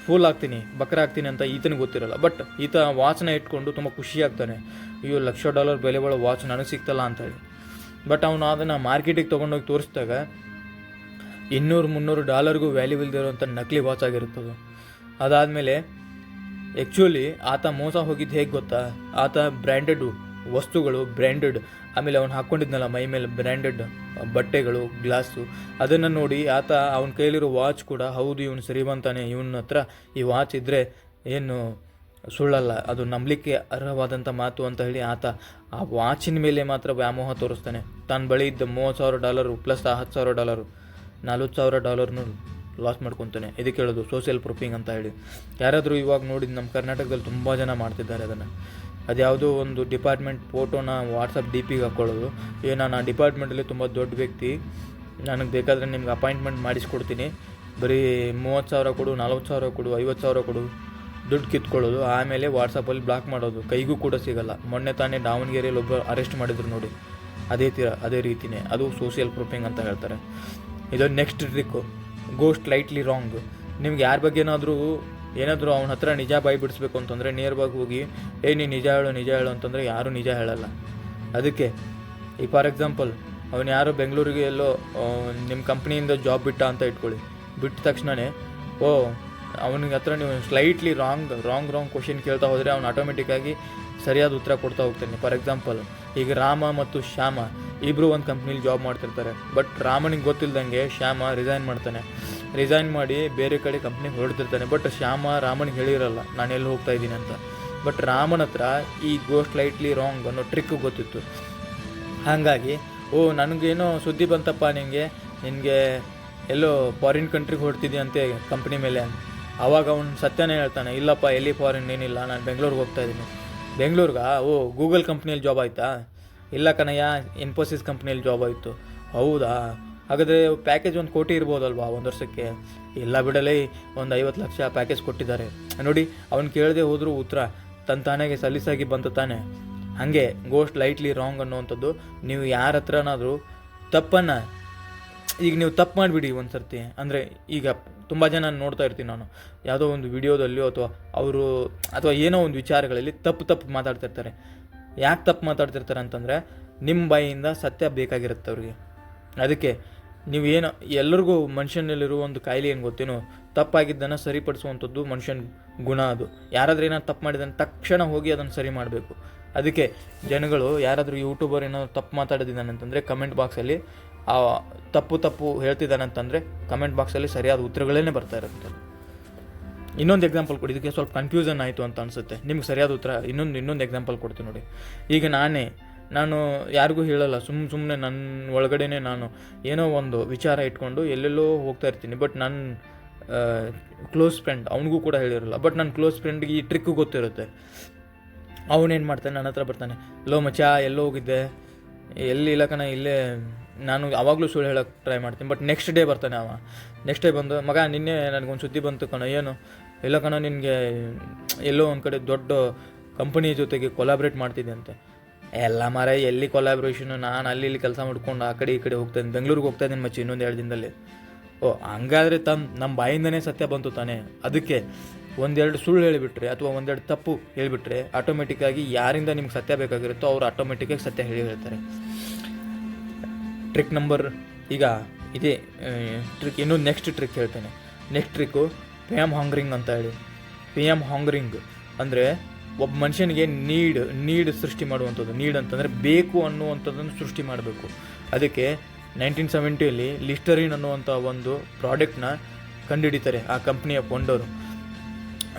ಫೂಲ್ ಆಗ್ತೀನಿ, ಬಕ್ರ ಆಗ್ತೀನಿ ಅಂತ ಈತನಿಗೆ ಗೊತ್ತಿರಲ್ಲ. ಬಟ್ ಈತ ವಾಚ್ನ ಇಟ್ಕೊಂಡು ತುಂಬ ಖುಷಿ ಆಗ್ತಾನೆ, $1 ಲಕ್ಷ ಬೆಲೆ ಬಾಳೋ ವಾಚ್ ನನಗೆ ಸಿಗ್ತಲ್ಲ ಅಂತೇಳಿ. ಬಟ್ ಅವನು ಅದನ್ನು ಮಾರ್ಕೆಟಿಗೆ ತೊಗೊಂಡೋಗಿ ತೋರಿಸಿದಾಗ $200-300 ವ್ಯಾಲ್ಯೂ ಇಲ್ದಿರೋಂಥ ನಕಲಿ ವಾಚ್ ಆಗಿರುತ್ತದು. ಅದಾದಮೇಲೆ ಆ್ಯಕ್ಚುಲಿ ಆತ ಮೋಸ ಹೋಗಿದ್ದು ಹೇಗೆ ಗೊತ್ತಾ, ಆತ ಬ್ರ್ಯಾಂಡೆಡ್ ವಸ್ತುಗಳು, ಬ್ರ್ಯಾಂಡೆಡ್, ಆಮೇಲೆ ಅವ್ನು ಹಾಕ್ಕೊಂಡಿದ್ನಲ್ಲ ಮೈ ಮೇಲೆ ಬ್ರ್ಯಾಂಡೆಡ್ ಬಟ್ಟೆಗಳು, ಗ್ಲಾಸು, ಅದನ್ನು ನೋಡಿ ಆತ ಅವನ ಕೈಲಿರೋ ವಾಚ್ ಕೂಡ, ಹೌದು ಇವನು ಶ್ರೀಮಂತಾನೆ, ಇವನ ಹತ್ರ ಈ ವಾಚ್ ಇದ್ದರೆ ಏನು ಸುಳ್ಳಲ್ಲ, ಅದು ನಂಬಲಿಕ್ಕೆ ಅರ್ಹವಾದಂಥ ಮಾತು ಅಂತ ಹೇಳಿ ಆತ ಆ ವಾಚಿನ ಮೇಲೆ ಮಾತ್ರ ವ್ಯಾಮೋಹ ತೋರಿಸ್ತಾನೆ. ತನ್ನ ಬಳಿ ಇದ್ದ $30,000 ಪ್ಲಸ್ ಆ $10,000 $40,000 ಲಾಸ್ ಮಾಡ್ಕೊತಾನೆ. ಇದಕ್ಕೆ ಹೇಳೋದು ಸೋಷಿಯಲ್ ಪ್ರೂಫಿಂಗ್ ಅಂತ ಹೇಳಿ. ಯಾರಾದರೂ ಇವಾಗ ನೋಡಿದ್ದು ನಮ್ಮ ಕರ್ನಾಟಕದಲ್ಲಿ ತುಂಬ ಜನ ಮಾಡ್ತಿದ್ದಾರೆ ಅದನ್ನು. ಅದ್ಯಾವುದೋ ಒಂದು ಡಿಪಾರ್ಟ್ಮೆಂಟ್ ಫೋಟೋನ ವಾಟ್ಸಪ್ DPಗೆ ಹಾಕ್ಕೊಳ್ಳೋದು, ನಾನು ಆ ಡಿಪಾರ್ಟ್ಮೆಂಟಲ್ಲಿ ತುಂಬ ದೊಡ್ಡ ವ್ಯಕ್ತಿ, ನನಗೆ ಬೇಕಾದರೆ ನಿಮ್ಗೆ ಅಪಾಯಿಂಟ್ಮೆಂಟ್ ಮಾಡಿಸ್ಕೊಡ್ತೀನಿ, ಬರೀ $30,000 ಕೊಡು, $40,000 ಕೊಡು, $50,000 ಕೊಡು, ದುಡ್ಡು ಕಿತ್ಕೊಳ್ಳೋದು. ಆಮೇಲೆ ವಾಟ್ಸಪ್ಪಲ್ಲಿ ಬ್ಲಾಕ್ ಮಾಡೋದು, ಕೈಗೂ ಕೂಡ ಸಿಗಲ್ಲ. ಮೊನ್ನೆ ತಾನೇ ದಾವಣಗೆರೆಯಲ್ಲಿ ಒಬ್ಬರು ಅರೆಸ್ಟ್ ಮಾಡಿದ್ರು ನೋಡಿ, ಅದೇ ರೀತಿಯೇ ಅದು ಸೋಷಿಯಲ್ ಪ್ರೂಫಿಂಗ್ ಅಂತ ಹೇಳ್ತಾರೆ. ಇದು next trick, ghost lightly wrong. ನಿಮ್ಗೆ ಯಾರ ಬಗ್ಗೆ ಏನಾದರೂ ಅವನ ಹತ್ರ ನಿಜ ಬಾಯಿ ಬಿಡಿಸ್ಬೇಕು ಅಂತಂದರೆ ನೇರವಾಗಿ ಹೋಗಿ ನೀನು ನಿಜ ಹೇಳು ಅಂತಂದರೆ ಯಾರೂ ನಿಜ ಹೇಳಲ್ಲ. ಅದಕ್ಕೆ ಈ ಫಾರ್ ಎಕ್ಸಾಂಪಲ್ ಅವನು ಯಾರೋ ಬೆಂಗಳೂರಿಗೆ ಎಲ್ಲೋ ನಿಮ್ಮ ಕಂಪ್ನಿಯಿಂದ ಜಾಬ್ ಬಿಟ್ಟ ಅಂತ ಇಟ್ಕೊಳ್ಳಿ, ಬಿಟ್ಟ ತಕ್ಷಣವೇ ಅವನಿಗೆ ಹತ್ರ ನೀವು ಸ್ಲೈಟ್ಲಿ ರಾಂಗ್ ಕ್ವಶನ್ ಕೇಳ್ತಾ ಹೋದರೆ ಅವ್ನು ಆಟೋಮೆಟಿಕ್ಕಾಗಿ ಸರಿಯಾದ ಉತ್ತರ ಕೊಡ್ತಾ ಹೋಗ್ತಾನೆ. ಫಾರ್ ಎಕ್ಸಾಂಪಲ್ ಈಗ ರಾಮ ಮತ್ತು ಶ್ಯಾಮ ಇಬ್ಬರು ಒಂದು ಕಂಪ್ನಿಲಿ ಜಾಬ್ ಮಾಡ್ತಿರ್ತಾರೆ. ಬಟ್ ರಾಮನಿಗೆ ಗೊತ್ತಿಲ್ದಂಗೆ ಶ್ಯಾಮ ರಿಸೈನ್ ಮಾಡಿ ಬೇರೆ ಕಡೆ ಕಂಪ್ನಿಗೆ ಹೊರಡ್ತಿರ್ತಾನೆ. ಬಟ್ ರಾಮನಿಗೆ ಹೇಳಿರಲ್ಲ ನಾನು ಎಲ್ಲಿ ಹೋಗ್ತಾ ಇದ್ದೀನಿ ಅಂತ. ಬಟ್ ರಾಮನ ಹತ್ರ ಈ ಗೋಸ್ಟ್ ಲೈಟ್ಲಿ ರಾಂಗ್ ಅನ್ನೋ ಟ್ರಿಕ್ ಗೊತ್ತಿತ್ತು. ಹಾಗಾಗಿ ನನಗೇನೋ ಸುದ್ದಿ ಬಂತಪ್ಪ, ನಿನಗೆ ಎಲ್ಲೋ ಫಾರಿನ್ ಕಂಟ್ರಿಗೆ ಹೊರಡ್ತಿದ್ಯಂತೆ ಕಂಪ್ನಿ ಮೇಲೆ. ಆವಾಗ ಅವನು ಸತ್ಯನೇ ಹೇಳ್ತಾನೆ, ಇಲ್ಲಪ್ಪ ಎಲ್ಲಿ ಫಾರಿನ್ ಏನಿಲ್ಲ, ನಾನು ಬೆಂಗಳೂರಿಗೆ ಹೋಗ್ತಾ ಇದ್ದೀನಿ. ಬೆಂಗಳೂರಿಗೆ ಗೂಗಲ್ ಕಂಪ್ನಿಯಲ್ಲಿ ಜಾಬ್ ಆಯಿತಾ? ಇಲ್ಲ ಕಣಯ್ಯ, ಇನ್ಫೋಸಿಸ್ ಕಂಪ್ನಿಯಲ್ಲಿ ಜಾಬ್ ಆಯಿತು. ಹೌದಾ, ಹಾಗಾದರೆ ಪ್ಯಾಕೇಜ್ 1 ಕೋಟಿ ಇರ್ಬೋದಲ್ವಾ ಒಂದು ವರ್ಷಕ್ಕೆ? ಇಲ್ಲ ಬಿಡಲೇ, ಒಂದು 50 ಲಕ್ಷ ಪ್ಯಾಕೇಜ್ ಕೊಟ್ಟಿದ್ದಾರೆ ನೋಡಿ. ಅವ್ನು ಕೇಳದೆ ಹೋದರೂ ಉತ್ತರ ತಾನಾಗೆ ಸಲೀಸಾಗಿ ಬಂತು ತಾನೆ. ಹಾಗೆ ಗೋಸ್ಟ್ ಲೈಟ್ಲಿ ರಾಂಗ್ ಅನ್ನುವಂಥದ್ದು. ನೀವು ಯಾರ ಹತ್ರನಾದರೂ ತಪ್ಪನ್ನು, ಈಗ ನೀವು ತಪ್ಪು ಮಾಡಿಬಿಡಿ ಒಂದು ಸರ್ತಿ, ಅಂದರೆ ಈಗ ತುಂಬ ಜನ ನೋಡ್ತಾ ಇರ್ತೀನಿ ನಾನು, ಯಾವುದೋ ಒಂದು ವಿಡಿಯೋದಲ್ಲಿಯೋ ಅಥವಾ ಏನೋ ಒಂದು ವಿಚಾರಗಳಲ್ಲಿ ತಪ್ಪು ಮಾತಾಡ್ತಿರ್ತಾರೆ. ಯಾಕೆ ತಪ್ಪು ಮಾತಾಡ್ತಿರ್ತಾರೆ ಅಂತಂದರೆ ನಿಮ್ಮ ಬಾಯಿಯಿಂದ ಸತ್ಯ ಬೇಕಾಗಿರುತ್ತೆ ಅವ್ರಿಗೆ. ಅದಕ್ಕೆ ನೀವೇನು, ಎಲ್ಲರಿಗೂ ಮನುಷ್ಯನಲ್ಲಿರುವ ಒಂದು ಕಾಯಿಲೆ ಏನು ಗೊತ್ತೇನೋ, ತಪ್ಪಾಗಿದ್ದನ್ನು ಸರಿಪಡಿಸುವಂಥದ್ದು ಮನುಷ್ಯನ ಗುಣ. ಅದು ಯಾರಾದ್ರೂ ಏನಾದ್ರು ತಪ್ಪು ಮಾಡಿದಾನೆ ತಕ್ಷಣ ಹೋಗಿ ಅದನ್ನು ಸರಿ ಮಾಡಬೇಕು. ಅದಕ್ಕೆ ಜನಗಳು ಯಾರಾದರೂ ಯೂಟ್ಯೂಬರ್ ಏನಾದ್ರು ತಪ್ಪು ಮಾತಾಡಿದ್ದಾನೆ ಅಂತಂದರೆ ಕಮೆಂಟ್ ಬಾಕ್ಸಲ್ಲಿ ತಪ್ಪು ಹೇಳ್ತಿದ್ದಾನಂತಂದರೆ ಕಮೆಂಟ್ ಬಾಕ್ಸಲ್ಲಿ ಸರಿಯಾದ ಉತ್ತರಗಳೇ ಬರ್ತಾ ಇರುತ್ತೆ. ಇನ್ನೊಂದು ಎಕ್ಸಾಂಪಲ್ ಕೊಡಿ, ಇದಕ್ಕೆ ಸ್ವಲ್ಪ ಕನ್ಫ್ಯೂಷನ್ ಆಯಿತು ಅಂತ ಅನಿಸುತ್ತೆ. ನಿಮ್ಗೆ ಸರಿಯಾದ ಉತ್ತರ ಇನ್ನೊಂದು ಎಕ್ಸಾಂಪಲ್ ಕೊಡ್ತೀನಿ ನೋಡಿ. ಈಗ ನಾನು ಯಾರಿಗೂ ಹೇಳಲ್ಲ, ಸುಮ್ಮನೆ ನನ್ನ ಒಳಗಡೆನೆ ನಾನು ಏನೋ ಒಂದು ವಿಚಾರ ಇಟ್ಕೊಂಡು ಎಲ್ಲೆಲ್ಲೋ ಹೋಗ್ತಾ ಇರ್ತೀನಿ. ಬಟ್ ನನ್ನ ಕ್ಲೋಸ್ ಫ್ರೆಂಡ್, ಅವನಿಗೂ ಕೂಡ ಹೇಳಿರಲ್ಲ, ಬಟ್ ನನ್ನ ಕ್ಲೋಸ್ ಫ್ರೆಂಡ್ಗೆ ಈ ಟ್ರಿಕ್ಕು ಗೊತ್ತಿರುತ್ತೆ. ಅವನೇನು ಮಾಡ್ತಾನೆ, ನನ್ನ ಹತ್ರ ಬರ್ತಾನೆ, ಲೋ ಮಚ್ಚಾ ಎಲ್ಲೋ ಹೋಗಿದ್ದೆ, ಎಲ್ಲಿ ಇಲ್ಲ ಕಣ, ಇಲ್ಲೇ. ನಾನು ಆವಾಗಲೂ ಸುಳ್ಳು ಹೇಳೋಕ್ಕೆ ಟ್ರೈ ಮಾಡ್ತೀನಿ. ಬಟ್ ನೆಕ್ಸ್ಟ್ ಡೇ ಬರ್ತಾನೆ ಅವ. ನೆಕ್ಸ್ಟ್ ಡೇ ಬಂದು, ಮಗ ನಿನ್ನೆ ನನಗೊಂದು ಸುದ್ದಿ ಬಂತು ಕಣ. ಏನು? ಇಲ್ಲ ಕಣ, ನಿನಗೆ ಎಲ್ಲೋ ಒಂದು ಕಡೆ ದೊಡ್ಡ ಕಂಪನಿ ಜೊತೆಗೆ ಕೊಲಾಬ್ರೇಟ್ ಮಾಡ್ತಿದ್ದೆ ಅಂತೆ. ಎಲ್ಲ ಮಾರ, ಎಲ್ಲಿ ಕೊಲಾಬ್ರೇಷನು, ನಾನು ಅಲ್ಲಿ ಕೆಲಸ ಮಾಡ್ಕೊಂಡು ಆ ಕಡೆ ಈ ಕಡೆ ಹೋಗ್ತಾಯಿದ್ದೀನಿ, ಬೆಂಗಳೂರಿಗೆ ಹೋಗ್ತಾಯಿದ್ದೀನಿ ಮಚ್ಚಿ ಇನ್ನೊಂದು 2 ದಿನದಲ್ಲಿ. ಹಂಗಾದರೆ ನಮ್ಮ ಬಾಯಿಂದನೇ ಸತ್ಯ ಬಂತು ತಾನೆ. ಅದಕ್ಕೆ 1-2 ಸುಳ್ಳು ಹೇಳಿಬಿಟ್ರೆ ಅಥವಾ 1-2 ತಪ್ಪು ಹೇಳಿಬಿಟ್ರೆ ಆಟೋಮೆಟಿಕ್ಕಾಗಿ ಯಾರಿಂದ ನಿಮ್ಗೆ ಸತ್ಯ ಬೇಕಾಗಿರುತ್ತೋ ಅವರು ಆಟೋಮೆಟಿಕ್ಕಾಗಿ ಸತ್ಯ ಹೇಳ್ತಾರೆ. ಟ್ರಿಕ್ ನಂಬರ್, ಈಗ ಇದೇ ಟ್ರಿಕ್. ಇನ್ನೊಂದು ನೆಕ್ಸ್ಟ್ ಟ್ರಿಕ್ ಹೇಳ್ತೇನೆ. ನೆಕ್ಸ್ಟ್ ಟ್ರಿಕ್ಕು PM ಹಾಂಗರಿಂಗ್ ಅಂತ ಹೇಳಿ. PM ಹಾಂಗರಿಂಗ್ ಅಂದರೆ ಒಬ್ಬ ಮನುಷ್ಯನಿಗೆ ನೀಡ್ ಸೃಷ್ಟಿ ಮಾಡುವಂಥದ್ದು. ನೀಡ್ ಅಂತಂದರೆ ಬೇಕು ಅನ್ನುವಂಥದ್ದನ್ನು ಸೃಷ್ಟಿ ಮಾಡಬೇಕು. ಅದಕ್ಕೆ 1970 ಲಿಸ್ಟರಿನ್ ಅನ್ನುವಂಥ ಒಂದು ಪ್ರಾಡಕ್ಟ್ನ ಕಂಡುಹಿಡಿತಾರೆ ಆ ಕಂಪ್ನಿಯ ಫೌಂಡರು.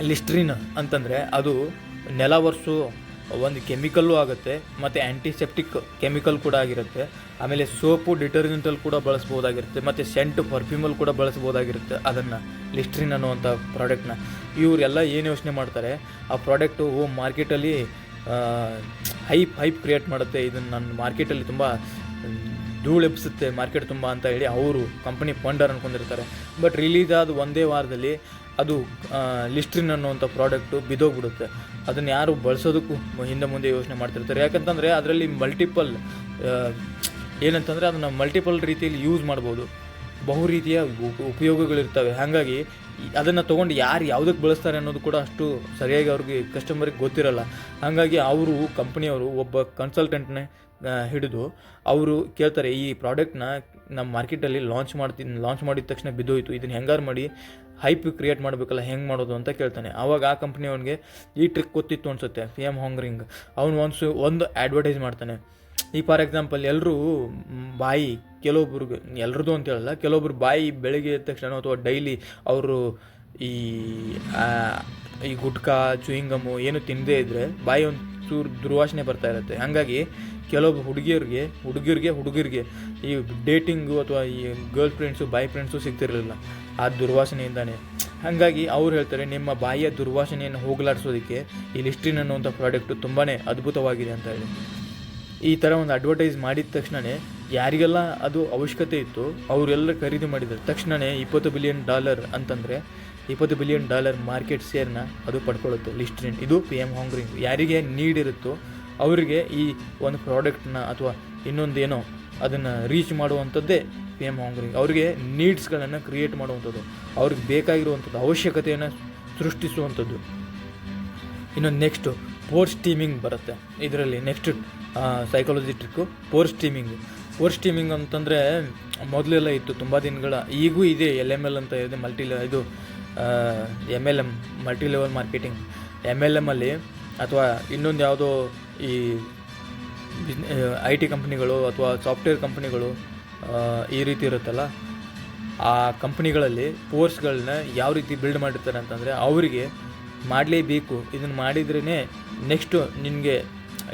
ಲಿಸ್ಟರಿನ್ ಅಂತಂದರೆ ಅದು ನೆಲ ಒರೆಸೋ ಒಂದು ಕೆಮಿಕಲ್ಲು ಆಗುತ್ತೆ, ಮತ್ತು ಆ್ಯಂಟಿಸೆಪ್ಟಿಕ್ ಕೆಮಿಕಲ್ ಕೂಡ ಆಗಿರುತ್ತೆ. ಆಮೇಲೆ ಸೋಪು, ಡಿಟರ್ಜೆಂಟಲ್ಲಿ ಕೂಡ ಬಳಸ್ಬೋದಾಗಿರುತ್ತೆ, ಮತ್ತು ಸೆಂಟ್ ಪರ್ಫ್ಯೂಮಲ್ಲಿ ಕೂಡ ಬಳಸ್ಬೋದಾಗಿರುತ್ತೆ ಅದನ್ನು, ಲಿಸ್ಟರಿನ್ ಅನ್ನುವಂಥ ಪ್ರಾಡಕ್ಟ್ನ. ಇವರೆಲ್ಲ ಏನು ಯೋಚನೆ ಮಾಡ್ತಾರೆ, ಆ ಪ್ರಾಡಕ್ಟು ಮಾರ್ಕೆಟಲ್ಲಿ ಹೈಪ್ ಕ್ರಿಯೇಟ್ ಮಾಡುತ್ತೆ, ಇದನ್ನು ನನ್ನ ಮಾರ್ಕೆಟಲ್ಲಿ ತುಂಬ ಧೂಳೆಬ್ಸುತ್ತೆ ಮಾರ್ಕೆಟ್ ತುಂಬ ಅಂತ ಹೇಳಿ ಅವರು ಕಂಪನಿ ಫೌಂಡರ್ ಅಂದ್ಕೊಂಡಿರ್ತಾರೆ. ಬಟ್ ರಿಲೀಸ್ ಆದ ಒಂದೇ ವಾರದಲ್ಲಿ ಅದು ಲಿಸ್ಟರಿನ್ ಅನ್ನುವಂಥ ಪ್ರಾಡಕ್ಟು ಬಿದ್ದೋಗ್ಬಿಡುತ್ತೆ. ಅದನ್ನು ಯಾರು ಬಳಸೋದಕ್ಕೂ ಹಿಂದೆ ಮುಂದೆ ಯೋಚನೆ ಮಾಡ್ತಿರ್ತಾರೆ. ಯಾಕಂತಂದರೆ ಅದರಲ್ಲಿ ಏನಂತಂದರೆ ಅದನ್ನು ಮಲ್ಟಿಪಲ್ ರೀತಿಯಲ್ಲಿ ಯೂಸ್ ಮಾಡ್ಬೋದು, ಬಹು ರೀತಿಯ ಉಪಯೋಗಗಳಿರ್ತವೆ. ಹಾಗಾಗಿ ಅದನ್ನು ತೊಗೊಂಡು ಯಾರು ಯಾವುದಕ್ಕೆ ಬಳಸ್ತಾರೆ ಅನ್ನೋದು ಕೂಡ ಅಷ್ಟು ಸರಿಯಾಗಿ ಅವ್ರಿಗೆ ಕಸ್ಟಮರಿಗೆ ಗೊತ್ತಿರಲ್ಲ. ಹಾಗಾಗಿ ಅವರು ಕಂಪ್ನಿಯವರು ಒಬ್ಬ ಕನ್ಸಲ್ಟೆಂಟ್ನೇ ಹಿಡಿದು ಅವರು ಕೇಳ್ತಾರೆ, ಈ ಪ್ರಾಡಕ್ಟ್ನ ನಮ್ಮ ಮಾರ್ಕೆಟಲ್ಲಿ ಲಾಂಚ್ ಮಾಡಿದ ತಕ್ಷಣ ಬಿದ್ದೋಯ್ತು, ಇದನ್ನು ಹೆಂಗಾರು ಮಾಡಿ ಹೈಪ್ ಕ್ರಿಯೇಟ್ ಮಾಡಬೇಕಲ್ಲ, ಹೆಂಗೆ ಮಾಡೋದು ಅಂತ ಕೇಳ್ತಾನೆ. ಆವಾಗ ಆ ಕಂಪ್ನಿಯವನಿಗೆ ಈ ಟ್ರಿಕ್ ಗೊತ್ತಿತ್ತು ಅನಿಸುತ್ತೆ, PM ಹಾಂಗರಿಂಗ್. ಅವನು ಒಂದು ಅಡ್ವರ್ಟೈಸ್ ಮಾಡ್ತಾನೆ. ಈ ಫಾರ್ ಎಕ್ಸಾಂಪಲ್ ಎಲ್ಲರೂ ಬಾಯಿ, ಕೆಲವೊಬ್ರಿಗೆ, ಎಲ್ಲರದು ಅಂತ ಹೇಳಲ್ಲ, ಕೆಲವೊಬ್ರು ಬಾಯಿ ಬೆಳಗ್ಗೆ ಎದ್ದ ತಕ್ಷಣ ಅಥವಾ ಡೈಲಿ ಅವರು ಈ ಗುಟ್ಕಾ, ಚೂಯಿಂಗಮ್ಮು ಏನು ತಿನ್ನದೇ ಇದ್ದರೆ ಬಾಯಿ ಒಂದು ಚೂರು ದುರ್ವಾಸನೆ ಬರ್ತಾ ಇರುತ್ತೆ. ಹಾಗಾಗಿ ಕೆಲವೊಬ್ಬ ಹುಡುಗಿರಿಗೆ ಈ ಡೇಟಿಂಗು ಅಥವಾ ಈ ಗರ್ಲ್ ಫ್ರೆಂಡ್ಸು, ಬಾಯ್ ಫ್ರೆಂಡ್ಸು ಸಿಗ್ತಿರಲಿಲ್ಲ ಆ ದುರ್ವಾಸನೆಯಿಂದಾನೆ. ಹಾಗಾಗಿ ಅವ್ರು ಹೇಳ್ತಾರೆ, ನಿಮ್ಮ ಬಾಯಿಯ ದುರ್ವಾಸನೆಯನ್ನು ಹೋಗಲಾಡಿಸೋದಕ್ಕೆ ಈ ಲಿಸ್ಟರಿನ್ ಅನ್ನುವಂಥ ಪ್ರಾಡಕ್ಟು ತುಂಬಾ ಅದ್ಭುತವಾಗಿದೆ ಅಂತ ಹೇಳಿ ಈ ಥರ ಒಂದು ಅಡ್ವರ್ಟೈಸ್ ಮಾಡಿದ ತಕ್ಷಣವೇ ಯಾರಿಗೆಲ್ಲ ಅದು ಅವಶ್ಯಕತೆ ಇತ್ತು ಅವರೆಲ್ಲ ಖರೀದಿ ಮಾಡಿದ್ದಾರೆ. ತಕ್ಷಣವೇ $20 ಬಿಲಿಯನ್ ಅಂತಂದರೆ $20 ಬಿಲಿಯನ್ ಮಾರ್ಕೆಟ್ ಶೇರ್ನ ಅದು ಪಡ್ಕೊಳ್ಳುತ್ತೆ ಲಿಸ್ಟರಿನ್. ಇದು PM ಹಾಂಗರಿಂಗ್. ಯಾರಿಗೆ ನೀಡ್ ಇರುತ್ತೋ ಅವರಿಗೆ ಈ ಒಂದು ಪ್ರಾಡಕ್ಟ್ನ ಅಥವಾ ಇನ್ನೊಂದೇನೋ ಅದನ್ನು ರೀಚ್ ಮಾಡುವಂಥದ್ದೇ PM ಹಾಂಗರಿಂಗ್. ಅವರಿಗೆ ನೀಡ್ಸ್ಗಳನ್ನು ಕ್ರಿಯೇಟ್ ಮಾಡುವಂಥದ್ದು, ಅವ್ರಿಗೆ ಬೇಕಾಗಿರುವಂಥದ್ದು, ಅವಶ್ಯಕತೆಯನ್ನು ಸೃಷ್ಟಿಸುವಂಥದ್ದು. ಇನ್ನೊಂದು ನೆಕ್ಸ್ಟು ಪೋರ್ ಸ್ಟೀಮಿಂಗ್ ಬರುತ್ತೆ ಇದರಲ್ಲಿ. ನೆಕ್ಸ್ಟ್ ಸೈಕಾಲಜಿ ಟ್ರಿಕ್ಕು ಪೋರ್ ಸ್ಟೀಮಿಂಗ್ ಅಂತಂದರೆ ಮೊದಲೆಲ್ಲ ಇತ್ತು ತುಂಬ ದಿನಗಳ, ಈಗೂ ಇದೆ. LML ಅಂತ ಇದೆ, MLM ಮಲ್ಟಿ ಲೆವೆಲ್ ಮಾರ್ಕೆಟಿಂಗ್. MLMಲ್ಲಿ ಅಥವಾ ಇನ್ನೊಂದು ಯಾವುದೋ ಈ IT ಕಂಪ್ನಿಗಳು ಅಥವಾ ಸಾಫ್ಟ್ವೇರ್ ಕಂಪ್ನಿಗಳು ಈ ರೀತಿ ಇರುತ್ತಲ್ಲ, ಆ ಕಂಪ್ನಿಗಳಲ್ಲಿ ಪೋರ್ಸ್ಗಳನ್ನ ಯಾವ ರೀತಿ ಬಿಲ್ಡ್ ಮಾಡಿರ್ತಾರೆ ಅಂತಂದರೆ ಅವರಿಗೆ ಮಾಡಲೇಬೇಕು, ಇದನ್ನು ಮಾಡಿದ್ರೇ ನೆಕ್ಸ್ಟು ನಿನಗೆ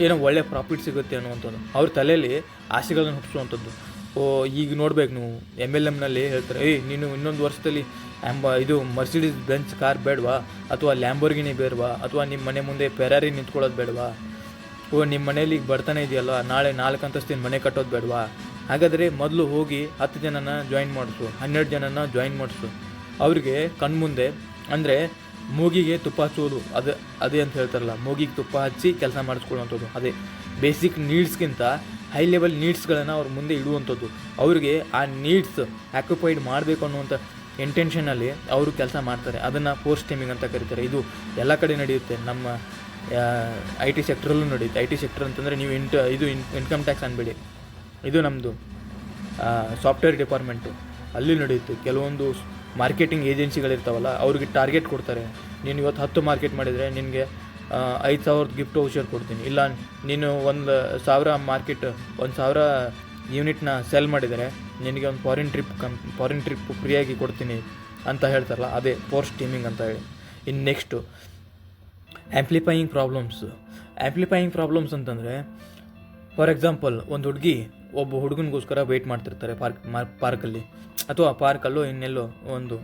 ಏನೋ ಒಳ್ಳೆ ಪ್ರಾಫಿಟ್ ಸಿಗುತ್ತೆ ಅನ್ನುವಂಥದ್ದು ಅವ್ರ ತಲೆಯಲ್ಲಿ ಆಸೆಗಳನ್ನು ಹುಟ್ಟಿಸುವಂಥದ್ದು. ಈಗ ನೋಡ್ಬೇಕು ನೀವು MLMನಲ್ಲಿ ಹೇಳ್ತಾರೆ, ನೀನು ಇನ್ನೊಂದು ವರ್ಷದಲ್ಲಿ ಇದು ಮರ್ಸಿಡೀಸ್ ಬೆಂಚ್ ಕಾರ್ ಬೇಡವಾ, ಅಥವಾ ಲ್ಯಾಂಬೋರ್ಗಿನಿ ಬೇಡವಾ, ಅಥವಾ ನಿಮ್ಮ ಮನೆ ಮುಂದೆ ಫೆರಾರಿ ನಿಂತ್ಕೊಳ್ಳೋದು ಬೇಡವಾ, ನಿಮ್ಮ ಮನೇಲಿ ಈಗ ಬರ್ತಾನೆ ಇದೆಯಲ್ಲ, ನಾಳೆ 4 ಅಂತಸ್ತಿನ ಮನೆ ಕಟ್ಟೋದು ಬೇಡವಾ, ಹಾಗಾದರೆ ಮೊದಲು ಹೋಗಿ 10 ಜನನ ಜಾಯಿನ್ ಮಾಡಿಸು, 12 ಜನನ ಜಾಯಿನ್ ಮಾಡಿಸು. ಅವ್ರಿಗೆ ಕಣ್ಮುಂದೆ ಅಂದರೆ ಮೂಗಿಗೆ ತುಪ್ಪ ಹಚ್ಚೋದು ಅದೇ ಅಂತ ಹೇಳ್ತಾರಲ್ಲ, ಮೂಗಿಗೆ ತುಪ್ಪ ಹಚ್ಚಿ ಕೆಲಸ ಮಾಡಿಸ್ಕೊಳ್ಳುವಂಥದ್ದು. ಅದೇ ಬೇಸಿಕ್ ನೀಡ್ಸ್ಗಿಂತ ಹೈ ಲೆವೆಲ್ ನೀಡ್ಸ್ಗಳನ್ನು ಅವ್ರ ಮುಂದೆ ಇಡುವಂಥದ್ದು. ಅವ್ರಿಗೆ ಆ ನೀಡ್ಸ್ ಆಕ್ಯುಪೈಡ್ ಮಾಡಬೇಕು ಅನ್ನುವಂಥ ಇಂಟೆನ್ಷನಲ್ಲಿ ಅವರು ಕೆಲಸ ಮಾಡ್ತಾರೆ. ಅದನ್ನು ಪೋಸ್ಟ್ ಟೈಮಿಂಗ್ ಅಂತ ಕರೀತಾರೆ. ಇದು ಎಲ್ಲ ಕಡೆ ನಡೆಯುತ್ತೆ. ನಮ್ಮ ಐ ಟಿ ಸೆಕ್ಟ್ರಲ್ಲೂ ನಡೆಯುತ್ತೆ. ಐ ಟಿ ಸೆಕ್ಟರ್ ಅಂತಂದರೆ ನೀವು ಇನ್ಕಮ್ ಟ್ಯಾಕ್ಸ್ ಅನ್ಬೇಡಿ, ಇದು ನಮ್ಮದು ಸಾಫ್ಟ್ವೇರ್ ಡಿಪಾರ್ಟ್ಮೆಂಟು, ಅಲ್ಲಿ ನಡೆಯುತ್ತೆ. ಕೆಲವೊಂದು ಮಾರ್ಕೆಟಿಂಗ್ ಏಜೆನ್ಸಿಗಳಿರ್ತಾವಲ್ಲ, ಅವ್ರಿಗೆ ಟಾರ್ಗೆಟ್ ಕೊಡ್ತಾರೆ. ನೀನು ಇವತ್ತು 10 ಮಾರ್ಕೆಟ್ ಮಾಡಿದರೆ ನಿನಗೆ 5,000 ಗಿಫ್ಟ್ ವೌಚರ್ ಕೊಡ್ತೀನಿ, ಇಲ್ಲ ನೀನು 1,000 ಮಾರ್ಕೆಟ್ 1,000 ಯೂನಿಟ್ನ ಸೆಲ್ ಮಾಡಿದರೆ ನಿನಗೆ ಒಂದು ಫಾರಿನ್ ಟ್ರಿಪ್ ಫ್ರೀಯಾಗಿ ಕೊಡ್ತೀನಿ ಅಂತ ಹೇಳ್ತಾರಲ್ಲ, ಅದೇ ಪೋಸ್ಟ್ ಟೀಮಿಂಗ್ ಅಂತ ಹೇಳಿ. ಇನ್ನು ನೆಕ್ಸ್ಟು ಆ್ಯಂಪ್ಲಿಫೈಯಿಂಗ್ ಪ್ರಾಬ್ಲಮ್ಸ್ ಅಂತಂದರೆ, ಫಾರ್ ಎಕ್ಸಾಂಪಲ್ ಒಂದು ಹುಡುಗಿ ಒಬ್ಬ ಹುಡುಗನಿಗೋಸ್ಕರ ವೆಯ್ಟ್ ಮಾಡ್ತಿರ್ತಾರೆ ಪಾರ್ಕಲ್ಲಿ, ಅಥವಾ ಪಾರ್ಕಲ್ಲೋ ಇನ್ನೆಲ್ಲೋ ಒಂದು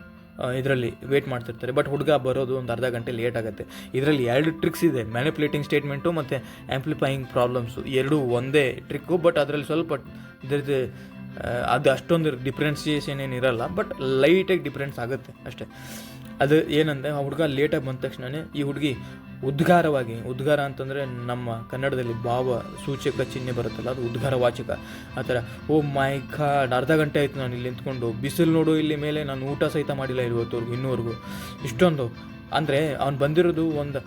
ಇದರಲ್ಲಿ ವೆಯ್ಟ್ ಮಾಡ್ತಿರ್ತಾರೆ. ಬಟ್ ಹುಡುಗ ಬರೋದು ಒಂದು ಅರ್ಧ ಗಂಟೆ ಲೇಟ್ ಆಗುತ್ತೆ. ಇದರಲ್ಲಿ 2 ಟ್ರಿಕ್ಸ್ ಇದೆ, ಮ್ಯಾನಿಪ್ಯುಲೇಟಿಂಗ್ ಸ್ಟೇಟ್ಮೆಂಟು ಮತ್ತು ಆ್ಯಂಪ್ಲಿಫೈಯಿಂಗ್ ಪ್ರಾಬ್ಲಮ್ಸು. ಎರಡೂ ಒಂದೇ ಟ್ರಿಕ್ಕು, ಬಟ್ ಅದರಲ್ಲಿ ಸ್ವಲ್ಪ ಇದರದ್ದು ಅದು ಅಷ್ಟೊಂದು ಡಿಫ್ರೆನ್ಸಿಯೇಷನ್ ಏನಿರಲ್ಲ, ಬಟ್ ಲೈಟಾಗಿ ಡಿಫ್ರೆನ್ಸ್ ಆಗುತ್ತೆ ಅಷ್ಟೇ. ಅದು ಏನಂದರೆ, ಆ ಹುಡುಗ ಲೇಟಾಗಿ ಬಂದ ತಕ್ಷಣವೇ ಈ ಹುಡುಗಿ ಉದ್ಗಾರ ಅಂತಂದರೆ ನಮ್ಮ ಕನ್ನಡದಲ್ಲಿ ಭಾವ ಸೂಚಕ ಚಿಹ್ನೆ ಬರುತ್ತಲ್ಲ, ಅದು ಉದ್ಗಾರ ವಾಚಕ. ಆ ಥರ, ಓ ಮೈ ಗಾಡ್, ಅರ್ಧ ಗಂಟೆ ಆಯಿತು ನಾನು ಇಲ್ಲಿ ನಿಂತ್ಕೊಂಡು, ಬಿಸಿಲು ನೋಡು ಇಲ್ಲಿ ಮೇಲೆ, ನಾನು ಊಟ ಸಹಿತ ಮಾಡಿಲ್ಲ ಇನ್ನೂವರೆಗೂ ಇಷ್ಟೊಂದು. ಅಂದರೆ ಅವ್ನು ಬಂದಿರೋದು ಒಂದು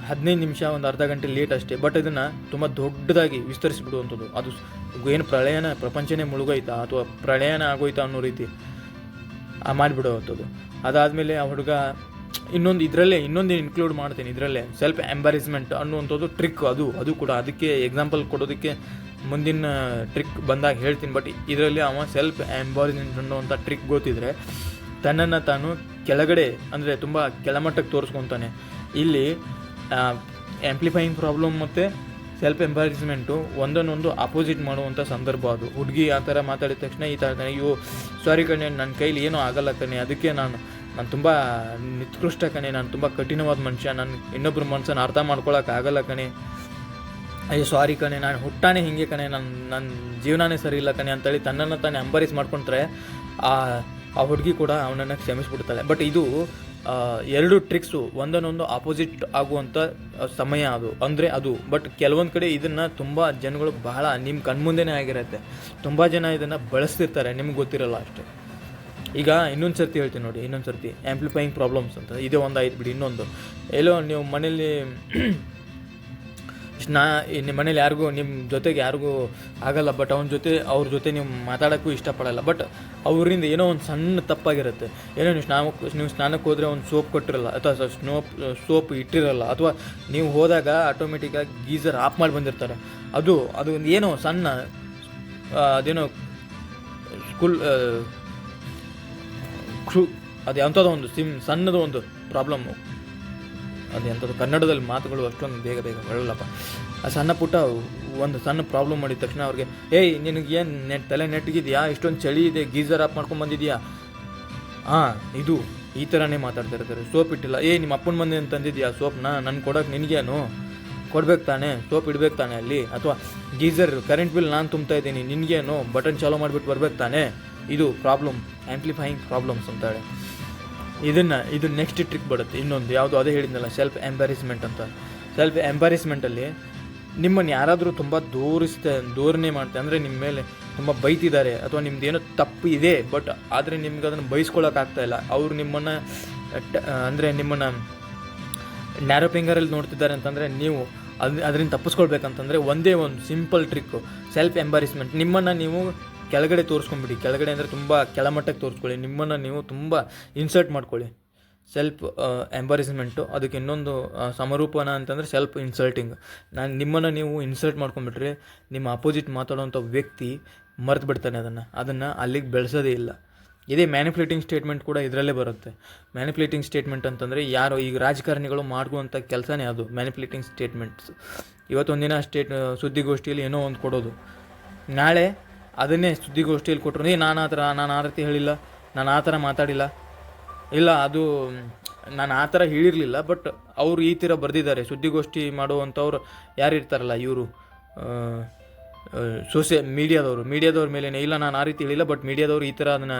15 ನಿಮಿಷ, ಒಂದು ಅರ್ಧ ಗಂಟೆ ಲೇಟ್ ಅಷ್ಟೇ, ಬಟ್ ಇದನ್ನು ತುಂಬ ದೊಡ್ಡದಾಗಿ ವಿಸ್ತರಿಸಿಬಿಡುವಂಥದ್ದು. ಅದು ಏನು ಪ್ರಪಂಚನೇ ಮುಳುಗೋಯ್ತಾ ಅಥವಾ ಪ್ರಳಯನ ಆಗೋಯ್ತಾ ಅನ್ನೋ ರೀತಿ ಮಾಡಿಬಿಡುವಂಥದ್ದು. ಅದಾದಮೇಲೆ ಆ ಹುಡುಗ ಇನ್ನೊಂದು ಇನ್ಕ್ಲೂಡ್ ಮಾಡ್ತೀನಿ ಇದರಲ್ಲೇ, ಸೆಲ್ಫ್ ಎಂಬಾರಿಸ್ಮೆಂಟ್ ಅನ್ನುವಂಥದ್ದು ಟ್ರಿಕ್. ಅದು ಕೂಡ ಅದಕ್ಕೆ ಎಕ್ಸಾಂಪಲ್ ಕೊಡೋದಕ್ಕೆ ಮುಂದಿನ ಟ್ರಿಕ್ ಬಂದಾಗ ಹೇಳ್ತೀನಿ. ಬಟ್ ಇದರಲ್ಲಿ ಅವ ಸೆಲ್ಫ್ ಎಂಬಾರಿಸ್ಮೆಂಟ್ ಅನ್ನುವಂಥ ಟ್ರಿಕ್ ಗೊತ್ತಿದ್ರೆ ತನ್ನನ್ನು ತಾನು ಕೆಳಗಡೆ, ಅಂದರೆ ತುಂಬ ಕೆಳಮಟ್ಟಕ್ಕೆ ತೋರಿಸ್ಕೊತಾನೆ. ಇಲ್ಲಿ ಆ್ಯಂಪ್ಲಿಫೈಯಿಂಗ್ ಪ್ರಾಬ್ಲಮ್ ಮತ್ತು ಸೆಲ್ಫ್ ಎಂಬಾರಿಸ್ಮೆಂಟು ಒಂದನ್ನೊಂದು ಅಪೋಸಿಟ್ ಮಾಡುವಂಥ ಸಂದರ್ಭ. ಅದು ಹುಡುಗಿ ಆ ಥರ ಮಾತಾಡಿದ ತಕ್ಷಣ ಈ ಥರ ಅಯ್ಯೋ ಸಾರಿ ಕಣೆ, ನನ್ನ ಕೈಲಿ ಏನೂ ಆಗಲ್ಲ ಕಣೆ, ಅದಕ್ಕೆ ನಾನು ತುಂಬ ನಿತ್ಕೃಷ್ಟ ಕಣೆ, ನಾನು ತುಂಬ ಕಠಿಣವಾದ ಮನುಷ್ಯ, ನಾನು ಇನ್ನೊಬ್ಬರ ಮನಸ್ಸನ್ನು ಅರ್ಥ ಮಾಡ್ಕೊಳಕ್ಕಾಗಲ್ಲ ಕಣೆ, ಅಯ್ಯೋ ಸಾರಿ ಕಣೆ, ನಾನು ಹುಟ್ಟಾನೆ ಹೀಗೆ ಕಣೆ, ನನ್ನ ಜೀವನನೇ ಸರಿ ಇಲ್ಲ ಕಣೆ ಅಂತೇಳಿ ತನ್ನನ್ನು ತಾನೇ ಎಂಬಾರಿಸ್ ಮಾಡ್ಕೊಂಡ್ರೆ ಆ ಹುಡುಗಿ ಕೂಡ ಅವನನ್ನು ಕ್ಷಮಿಸ್ಬಿಡ್ತಾಳೆ. ಬಟ್ ಇದು 2 ಟ್ರಿಕ್ಸು ಒಂದನ್ನೊಂದು ಆಪೋಸಿಟ್ ಆಗುವಂಥ ಸಮಯ ಅದು. ಬಟ್ ಕೆಲವೊಂದು ಕಡೆ ಇದನ್ನು ತುಂಬ ಜನಗಳು ಬಹಳ ನಿಮ್ಮ ಕಣ್ಮುಂದೆನೇ ಆಗಿರುತ್ತೆ. ತುಂಬ ಜನ ಇದನ್ನು ಬಳಸ್ತಿರ್ತಾರೆ, ನಿಮ್ಗೆ ಗೊತ್ತಿರಲ್ಲ ಅಷ್ಟೇ. ಈಗ ಇನ್ನೊಂದು ಸರ್ತಿ ಹೇಳ್ತೀನಿ ನೋಡಿ, ಆ್ಯಂಪ್ಲಿಫೈಯಿಂಗ್ ಪ್ರಾಬ್ಲಮ್ಸ್ ಅಂತ ಇದೇ ಒಂದು ಆಯ್ತು ಬಿಡಿ. ಇನ್ನೊಂದು, ಎಲ್ಲೋ ನೀವು ಮನೇಲಿ ನಿಮ್ಮ ಮನೇಲಿ ನಿಮ್ಮ ಜೊತೆಗೆ ಯಾರಿಗೂ ಆಗಲ್ಲ, ಬಟ್ ಅವ್ರ ಜೊತೆ ನೀವು ಮಾತಾಡೋಕ್ಕೂ ಇಷ್ಟಪಡಲ್ಲ. ಬಟ್ ಅವರಿಂದ ಏನೋ ಒಂದು ಸಣ್ಣ ತಪ್ಪಾಗಿರುತ್ತೆ. ಏನೋ ನೀವು ಸ್ನಾನಕ್ಕೆ ಹೋದರೆ ಒಂದು ಸೋಪ್ ಕೊಟ್ಟಿರಲ್ಲ, ಅಥವಾ ಸೋಪ್ ಇಟ್ಟಿರಲ್ಲ, ಅಥವಾ ನೀವು ಹೋದಾಗ ಆಟೋಮೆಟಿಕ್ಕಾಗಿ ಗೀಸರ್ ಆಫ್ ಮಾಡಿ ಬಂದಿರ್ತಾರೆ. ಅದು ಏನೋ ಸಣ್ಣ ಅದೇನೋ ಅದು ಎಂಥದ್ದು ಒಂದು ಸಣ್ಣದು ಒಂದು ಪ್ರಾಬ್ಲಮ್ಮು. ಅದು ಎಂಥದ್ದು ಕನ್ನಡದಲ್ಲಿ ಮಾತುಗಳು ಅಷ್ಟೊಂದು ಬೇಗ ಬರಲ್ಲಪ್ಪ. ಆ ಸಣ್ಣ ಪುಟ್ಟ ಒಂದು ಸಣ್ಣ ಪ್ರಾಬ್ಲಮ್ ಮಾಡಿದ ತಕ್ಷಣ ಅವ್ರಿಗೆ, ಏಯ್ ನಿನಗೇನು ತಲೆ ನೆಟ್ಟಿಗಿದೆಯಾ, ಇಷ್ಟೊಂದು ಚಳಿ ಇದೆ, ಗೀಸರ್ ಆಫ್ ಮಾಡ್ಕೊಂಡು ಬಂದಿದ್ಯಾ, ಇದು ಈ ಥರನೇ ಮಾತಾಡ್ತಾ ಇರ್ತಾರೆ. ಸೋಪ್ ಇಟ್ಟಿಲ್ಲ, ನಿಮ್ಮ ಅಪ್ಪನ ಮಂದಿ ಅಂತ ತಂದಿದ್ಯಾ ಸೋಪ್ನ, ನನ್ನ ಕೊಡೋಕೆ ನಿನಗೇನು ಕೊಡ್ಬೇಕು ತಾನೆ, ಸೋಪ್ ಇಡ್ಬೇಕು ತಾನೆ ಅಲ್ಲಿ, ಅಥವಾ ಗೀಸರ್ ಕರೆಂಟ್ ಬಿಲ್ ನಾನು ತುಂಬ್ತಾ ಇದ್ದೀನಿ, ನಿನಗೇನು ಬಟನ್ ಚಾಲೂ ಮಾಡಿಬಿಟ್ಟು ಬರ್ಬೇಕು ತಾನೆ. ಇದು ಪ್ರಾಬ್ಲಮ್, ಆ್ಯಂಪ್ಲಿಫೈಯಿಂಗ್ ಪ್ರಾಬ್ಲಮ್ಸ್ ಅಂತೇಳಿ. ಇದು ನೆಕ್ಸ್ಟ್ ಟ್ರಿಕ್ ಬರುತ್ತೆ. ಇನ್ನೊಂದು ಯಾವುದು, ಅದೇ ಹೇಳಿದ್ನಲ್ಲ, ಸೆಲ್ಫ್ ಎಂಬಾರಿಸ್ಮೆಂಟ್ ಅಂತ. ಸೆಲ್ಫ್ ಎಂಬಾರಿಸ್ಮೆಂಟಲ್ಲಿ ನಿಮ್ಮನ್ನು ಯಾರಾದರೂ ತುಂಬ ದೂರನೇ ಮಾಡ್ತಾರೆ, ಅಂದರೆ ನಿಮ್ಮ ಮೇಲೆ ತುಂಬ ಬೈತಿದ್ದಾರೆ, ಅಥವಾ ನಿಮ್ದೇನೋ ತಪ್ಪು ಇದೆ, ಬಟ್ ಆದರೆ ನಿಮ್ಗೆ ಅದನ್ನು ಬಯಸ್ಕೊಳ್ಳೋಕ್ಕಾಗ್ತಾಯಿಲ್ಲ. ಅವರು ನಿಮ್ಮನ್ನು ನ್ಯಾರೋ ಫಿಂಗರಲ್ಲಿ ನೋಡ್ತಿದ್ದಾರೆ ಅಂತಂದರೆ, ನೀವು ಅದರಿಂದ ತಪ್ಪಿಸ್ಕೊಳ್ಬೇಕಂತಂದರೆ ಒಂದೇ ಒಂದು ಸಿಂಪಲ್ ಟ್ರಿಕ್ಕು, ಸೆಲ್ಫ್ ಎಂಬಾರಿಸ್ಮೆಂಟ್. ನಿಮ್ಮನ್ನು ನೀವು ಕೆಳಗಡೆ ತೋರಿಸ್ಕೊಂಬಿಡಿ, ಕೆಳಗಡೆ ಅಂದರೆ ತುಂಬ ಕೆಳಮಟ್ಟಕ್ಕೆ ತೋರಿಸ್ಕೊಳ್ಳಿ, ನಿಮ್ಮನ್ನು ನೀವು ತುಂಬ ಇನ್ಸರ್ಟ್ ಮಾಡ್ಕೊಳ್ಳಿ. ಸೆಲ್ಫ್ ಎಂಬಾರಿಸ್ಮೆಂಟು. ಅದಕ್ಕೆ ಇನ್ನೊಂದು ಸಮರೂಪನ ಅಂತಂದರೆ ಸೆಲ್ಫ್ ಇನ್ಸಲ್ಟಿಂಗ್. ನಿಮ್ಮನ್ನು ನೀವು ಇನ್ಸಲ್ಟ್ ಮಾಡ್ಕೊಂಬಿಟ್ರೆ ನಿಮ್ಮ ಅಪೋಸಿಟ್ ಮಾತಾಡೋವಂಥ ವ್ಯಕ್ತಿ ಮರೆತು ಬಿಡ್ತಾನೆ, ಅದನ್ನು ಅಲ್ಲಿಗೆ ಬೆಳೆಸೋದೇ ಇಲ್ಲ. ಇದೇ ಮ್ಯಾನಿಪ್ಯುಲೇಟಿಂಗ್ ಸ್ಟೇಟ್ಮೆಂಟ್ ಕೂಡ ಇದರಲ್ಲೇ ಬರುತ್ತೆ. ಮ್ಯಾನಿಪ್ಯುಲೇಟಿಂಗ್ ಸ್ಟೇಟ್ಮೆಂಟ್ ಅಂತಂದರೆ ಯಾರು ಈಗ ರಾಜಕಾರಣಿಗಳು ಮಾಡುವಂಥ ಕೆಲಸನೇ ಅದು ಮ್ಯಾನಿಪ್ಯುಲೇಟಿಂಗ್ ಸ್ಟೇಟ್ಮೆಂಟ್ಸ್. ಇವತ್ತೊಂದಿನ ಸುದ್ದಿಗೋಷ್ಠಿಯಲ್ಲಿ ಏನೋ ಒಂದು ಕೊಡೋದು, ನಾಳೆ ಅದನ್ನೇ ಸುದ್ದಿಗೋಷ್ಠಿಯಲ್ಲಿ ಕೊಟ್ಟರು, ನಾನು ಆ ರೀತಿ ಹೇಳಿಲ್ಲ, ನಾನು ಆ ಥರ ಮಾತಾಡಿಲ್ಲ, ಇಲ್ಲ ಅದು ನಾನು ಆ ಥರ ಹೇಳಿರಲಿಲ್ಲ, ಬಟ್ ಅವರು ಈ ಥರ ಬರೆದಿದ್ದಾರೆ. ಸುದ್ದಿಗೋಷ್ಠಿ ಮಾಡುವಂಥವ್ರು ಯಾರು ಇರ್ತಾರಲ್ಲ, ಇವರು ಮೀಡಿಯಾದವ್ರ ಮೇಲೆ, ಇಲ್ಲ ನಾನು ಆ ರೀತಿ ಹೇಳಿಲ್ಲ, ಬಟ್ ಮೀಡಿಯಾದವರು ಈ ಥರ ಅದನ್ನು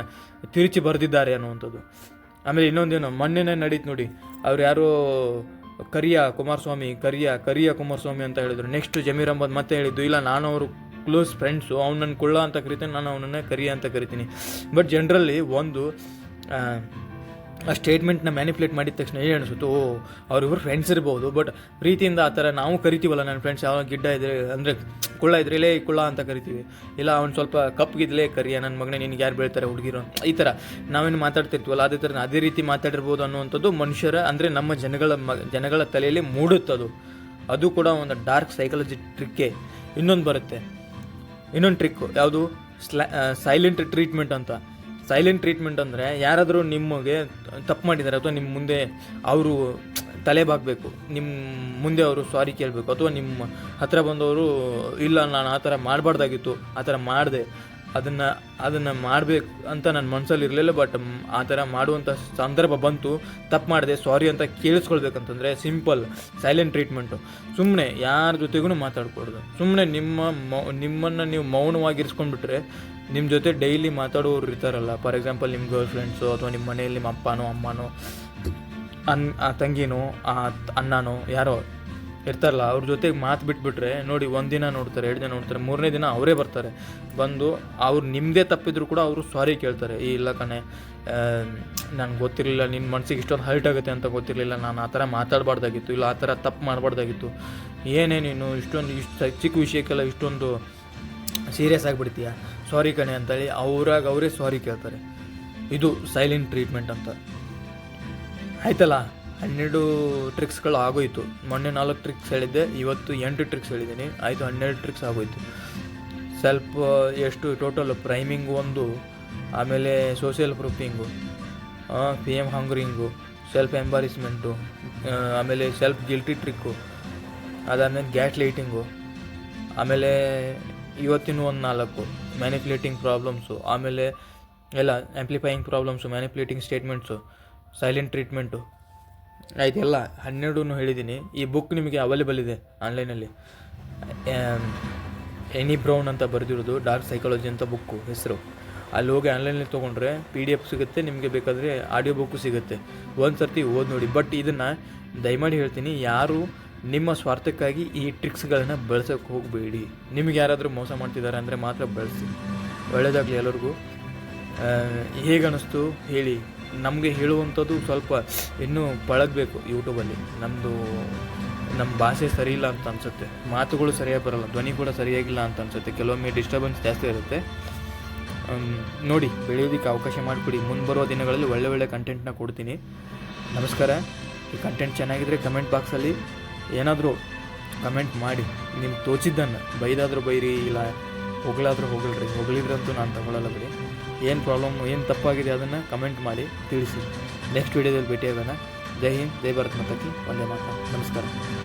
ತಿರುಚಿ ಬರೆದಿದ್ದಾರೆ ಅನ್ನುವಂಥದ್ದು. ಆಮೇಲೆ ಇನ್ನೊಂದೇನು ಮೊನ್ನೆನೇ ನಡೀತು ನೋಡಿ, ಅವ್ರು ಯಾರೋ ಕರಿಯ ಕುಮಾರಸ್ವಾಮಿ ಅಂತ ಹೇಳಿದ್ರು. ನೆಕ್ಸ್ಟ್ ಜಮೀರ್ ಅಹ್ಮದ್ ಮತ್ತೆ ಹೇಳಿದ್ದು, ಇಲ್ಲ ನಾನು ಅವರು ಕ್ಲೋಸ್ ಫ್ರೆಂಡ್ಸು, ಅವ್ನು ನನ್ನ ಕುಳ್ಳ ಅಂತ ಕರಿತೀನಿ, ನಾನು ಅವನನ್ನೇ ಕರಿಯ ಅಂತ ಕರಿತೀನಿ. ಬಟ್ ಜನರಲ್ಲಿ ಒಂದು ಆ ಸ್ಟೇಟ್ಮೆಂಟ್ನ ಮ್ಯಾನಿಪ್ಯುಲೇಟ್ ಮಾಡಿದ ತಕ್ಷಣ ಏನು ಅನಿಸುತ್ತೋ, ಅವ್ರಿವ್ರು ಫ್ರೆಂಡ್ಸ್ ಇರ್ಬೋದು, ಬಟ್ ಪ್ರೀತಿಯಿಂದ ಆ ಥರ ನಾವು ಕರಿತೀವಲ್ಲ, ನನ್ನ ಫ್ರೆಂಡ್ಸ್ ಯಾವ ಗಿಡ್ಡ ಇದ್ರೆ ಅಂದರೆ ಕುಳ್ಳ ಇದ್ರೆ ಇಲ್ಲೇ ಕುಳ್ಳ ಅಂತ ಕರಿತೀವಿ, ಇಲ್ಲ ಅವ್ನು ಸ್ವಲ್ಪ ಕಪ್ಗಿದ್ಲೇ ಕರಿಯ, ನನ್ನ ಮಗನೇ ನಿನ್ಗೆ ಯಾರು ಬೆಳ್ತಾರೆ ಹುಡುಗಿರು, ಈ ಥರ ನಾವೇನು ಮಾತಾಡ್ತಿರ್ತೀವಲ್ಲ, ಅದೇ ರೀತಿ ಮಾತಾಡಿರ್ಬೋದು ಅನ್ನುವಂಥದ್ದು ಮನುಷ್ಯರ ಅಂದರೆ ನಮ್ಮ ಜನಗಳ ತಲೆಯಲ್ಲಿ ಮೂಡುತ್ತದು. ಅದು ಕೂಡ ಒಂದು ಡಾರ್ಕ್ ಸೈಕಾಲಜಿ ಟ್ರಿಕ್ಕೇ. ಇನ್ನೊಂದು ಬರುತ್ತೆ, ಇನ್ನೊಂದು ಟ್ರಿಕ್ಕು ಯಾವುದು, ಸೈಲೆಂಟ್ ಟ್ರೀಟ್ಮೆಂಟ್ ಅಂತ. ಸೈಲೆಂಟ್ ಟ್ರೀಟ್ಮೆಂಟ್ ಅಂದರೆ ಯಾರಾದರೂ ನಿಮಗೆ ತಪ್ಪು ಮಾಡಿದ್ದಾರೆ ಅಥವಾ ನಿಮ್ಮ ಮುಂದೆ ಅವರು ತಲೆ ಬಾಗಬೇಕು, ನಿಮ್ಮ ಮುಂದೆ ಅವರು ಸಾರಿ ಕೇಳಬೇಕು, ಅಥವಾ ನಿಮ್ಮ ಹತ್ರ ಬಂದವರು ಇಲ್ಲ ನಾನು ಆ ಥರ ಮಾಡಬಾರ್ದಾಗಿತ್ತು, ಆ ಥರ ಮಾಡಿದೆ, ಅದನ್ನು ಮಾಡಬೇಕು ಅಂತ ನನ್ನ ಮನಸ್ಸಲ್ಲಿ ಇರಲಿಲ್ಲ, ಬಟ್ ಆ ಥರ ಮಾಡುವಂಥ ಸಂದರ್ಭ ಬಂತು, ತಪ್ಪು ಮಾಡಿದೆ ಸಾರಿ ಅಂತ ಕೇಳಿಸ್ಕೊಳ್ಬೇಕಂತಂದರೆ ಸಿಂಪಲ್ ಸೈಲೆಂಟ್ ಟ್ರೀಟ್ಮೆಂಟು. ಸುಮ್ಮನೆ ಯಾರ ಜೊತೆಗೂ ಮಾತಾಡ್ಕೊಡ್ದು, ಸುಮ್ಮನೆ ನಿಮ್ಮನ್ನು ನೀವು ಮೌನವಾಗಿರಿಸ್ಕೊಂಡ್ಬಿಟ್ರೆ ನಿಮ್ಮ ಜೊತೆ ಡೈಲಿ ಮಾತಾಡೋರು ಇರ್ತಾರಲ್ಲ, ಫಾರ್ ಎಕ್ಸಾಂಪಲ್ ನಿಮ್ಮ ಗರ್ಲ್ ಫ್ರೆಂಡ್ಸು, ಅಥವಾ ನಿಮ್ಮ ಮನೆಯಲ್ಲಿ ನಿಮ್ಮ ಅಪ್ಪನೋ ಅಮ್ಮನೋ ತಂಗಿನೋ ಅಣ್ಣನೋ ಯಾರೋ ಇರ್ತಾರಲ್ಲ, ಅವ್ರ ಜೊತೆಗೆ ಮಾತು ಬಿಟ್ಬಿಟ್ರೆ ನೋಡಿ, ಒಂದಿನ ನೋಡ್ತಾರೆ, 2 ದಿನ ನೋಡ್ತಾರೆ, 3ನೇ ದಿನ ಅವರೇ ಬರ್ತಾರೆ. ಬಂದು ಅವ್ರು ನಿಮ್ಮದೇ ತಪ್ಪಿದ್ರು ಕೂಡ ಅವರು ಸಾರಿ ಕೇಳ್ತಾರೆ. ಇಲ್ಲ ಕಣೆ, ನನಗೆ ಗೊತ್ತಿರಲಿಲ್ಲ, ನಿನ್ನ ಮನಸ್ಸಿಗೆ ಇಷ್ಟೊಂದು ಹರ್ಟ್ ಆಗುತ್ತೆ ಅಂತ ಗೊತ್ತಿರಲಿಲ್ಲ, ನಾನು ಆ ಥರ ಮಾತಾಡಬಾರ್ದಾಗಿತ್ತು, ಇಲ್ಲ ಆ ಥರ ತಪ್ಪು ಮಾಡಬಾರ್ದಾಗಿತ್ತು, ಏನೇ ನೀನು ಇಷ್ಟು ಚಿಕ್ಕ ವಿಷಯಕ್ಕೆಲ್ಲ ಇಷ್ಟೊಂದು ಸೀರಿಯಸ್ ಆಗಿಬಿಡ್ತೀಯ, ಸಾರಿ ಕಣೆ ಅಂತೇಳಿ ಅವರೇ ಸಾರಿ ಕೇಳ್ತಾರೆ. ಇದು ಸೈಲೆಂಟ್ ಟ್ರೀಟ್ಮೆಂಟ್ ಅಂತ. ಆಯ್ತಲ್ಲ, 12 ಟ್ರಿಕ್ಸ್ಗಳು ಆಗೋಯ್ತು. ಮೊನ್ನೆ 4 ಟ್ರಿಕ್ಸ್ ಹೇಳಿದ್ದೆ, ಇವತ್ತು 8 ಟ್ರಿಕ್ಸ್ ಹೇಳಿದ್ದೀನಿ. ಆಯಿತು, 12 ಟ್ರಿಕ್ಸ್ ಆಗೋಯ್ತು. ಎಷ್ಟು ಟೋಟಲ್ ಪ್ರೈಮಿಂಗು ಒಂದು, ಆಮೇಲೆ social proofing, PM hungering, self embarrassment, ಆಮೇಲೆ ಸೆಲ್ಫ್ ಗಿಲ್ಟಿ ಟ್ರಿಕ್ಕು, ಅದಾದಮೇಲೆ ಗ್ಯಾಸ್ ಲೈಟಿಂಗು, ಆಮೇಲೆ ಇವತ್ತಿನ ಒಂದು 4 ಮ್ಯಾನಿಪ್ಯುಲೇಟಿಂಗ್ ಪ್ರಾಬ್ಲಮ್ಸು, ಆಮೇಲೆ ಎಲ್ಲ amplifying problems, manipulating statements, silent treatment. ಆಯ್ತು, ಎಲ್ಲ 12 ಹೇಳಿದ್ದೀನಿ. ಈ ಬುಕ್ ನಿಮಗೆ ಅವೈಲೇಬಲ್ ಇದೆ ಆನ್ಲೈನಲ್ಲಿ. ಎನಿ ಬ್ರೌನ್ ಅಂತ ಬರೆದಿರೋದು, ಡಾರ್ಕ್ ಸೈಕಾಲಜಿ ಅಂತ ಬುಕ್ಕು ಹೆಸರು. ಅಲ್ಲಿ ಹೋಗಿ ಆನ್ಲೈನಲ್ಲಿ ತೊಗೊಂಡ್ರೆ PDF ಸಿಗುತ್ತೆ, ನಿಮಗೆ ಬೇಕಾದರೆ ಆಡಿಯೋ ಬುಕ್ಕು ಸಿಗುತ್ತೆ. ಒಂದು ಸರ್ತಿ ಓದಿ ನೋಡಿ. ಬಟ್ ಇದನ್ನು ದಯಮಾಡಿ ಹೇಳ್ತೀನಿ, ಯಾರು ನಿಮ್ಮ ಸ್ವಾರ್ಥಕ್ಕಾಗಿ ಈ ಟ್ರಿಕ್ಸ್ಗಳನ್ನು ಬಳಸೋಕ್ಕೆ ಹೋಗಬೇಡಿ. ನಿಮಗೆ ಯಾರಾದರೂ ಮೋಸ ಮಾಡ್ತಿದ್ದಾರೆ ಅಂದರೆ ಮಾತ್ರ ಬಳಸಿ. ಒಳ್ಳೆಯದಾಗಲಿ ಎಲ್ಲರಿಗೂ. ಹೇಗನ್ನಿಸ್ತು ಹೇಳಿ. ನಮಗೆ ಹೇಳುವಂಥದ್ದು ಸ್ವಲ್ಪ ಇನ್ನೂ ಪಳಗಬೇಕು. ಯೂಟ್ಯೂಬಲ್ಲಿ ನಮ್ಮ ಭಾಷೆ ಸರಿ ಇಲ್ಲ ಅಂತ ಅನಿಸುತ್ತೆ, ಮಾತುಗಳು ಸರಿಯಾಗಿ ಬರೋಲ್ಲ, ಧ್ವನಿ ಕೂಡ ಸರಿಯಾಗಿಲ್ಲ ಅಂತ ಅನಿಸುತ್ತೆ, ಕೆಲವೊಮ್ಮೆ ಡಿಸ್ಟರ್ಬೆನ್ಸ್ ಜಾಸ್ತಿ ಇರುತ್ತೆ. ನೋಡಿ, ಬೆಳೆಯೋದಕ್ಕೆ ಅವಕಾಶ ಮಾಡಿಕೊಡಿ. ಮುಂಬರುವ ದಿನಗಳಲ್ಲಿ ಒಳ್ಳೆ ಕಂಟೆಂಟ್ನ ಕೊಡ್ತೀನಿ. ನಮಸ್ಕಾರ. ಈ ಕಂಟೆಂಟ್ ಚೆನ್ನಾಗಿದ್ದರೆ ಕಮೆಂಟ್ ಬಾಕ್ಸಲ್ಲಿ ಏನಾದರೂ ಕಮೆಂಟ್ ಮಾಡಿ, ನಿಮ್ಗೆ ತೋಚಿದ್ದನ್ನು. ಬೈದಾದರೂ ಬೈರಿ, ಇಲ್ಲ ಹೊಗಳಾದರೂ ಹೊಗಳಿದ್ರಂತೂ ನಾನು ತಗೊಳ್ಳಲ್ಲ ಬಿಡಿ. ಏನು ಪ್ರಾಬ್ಲಮ್, ಏನು ತಪ್ಪಾಗಿದೆ ಅದನ್ನು ಕಮೆಂಟ್ ಮಾಡಿ ತಿಳಿಸಿ. ನೆಕ್ಸ್ಟ್ ವೀಡಿಯೋದಲ್ಲಿ ಭೇಟಿಯಾಗೋಣ. ಜೈ ಹಿಂದ್, ಜೈ ಭಾರತ್ ಮಾತಾಕಿ, ವಂದೇ ಮಾತರಂ. ನಮಸ್ಕಾರ.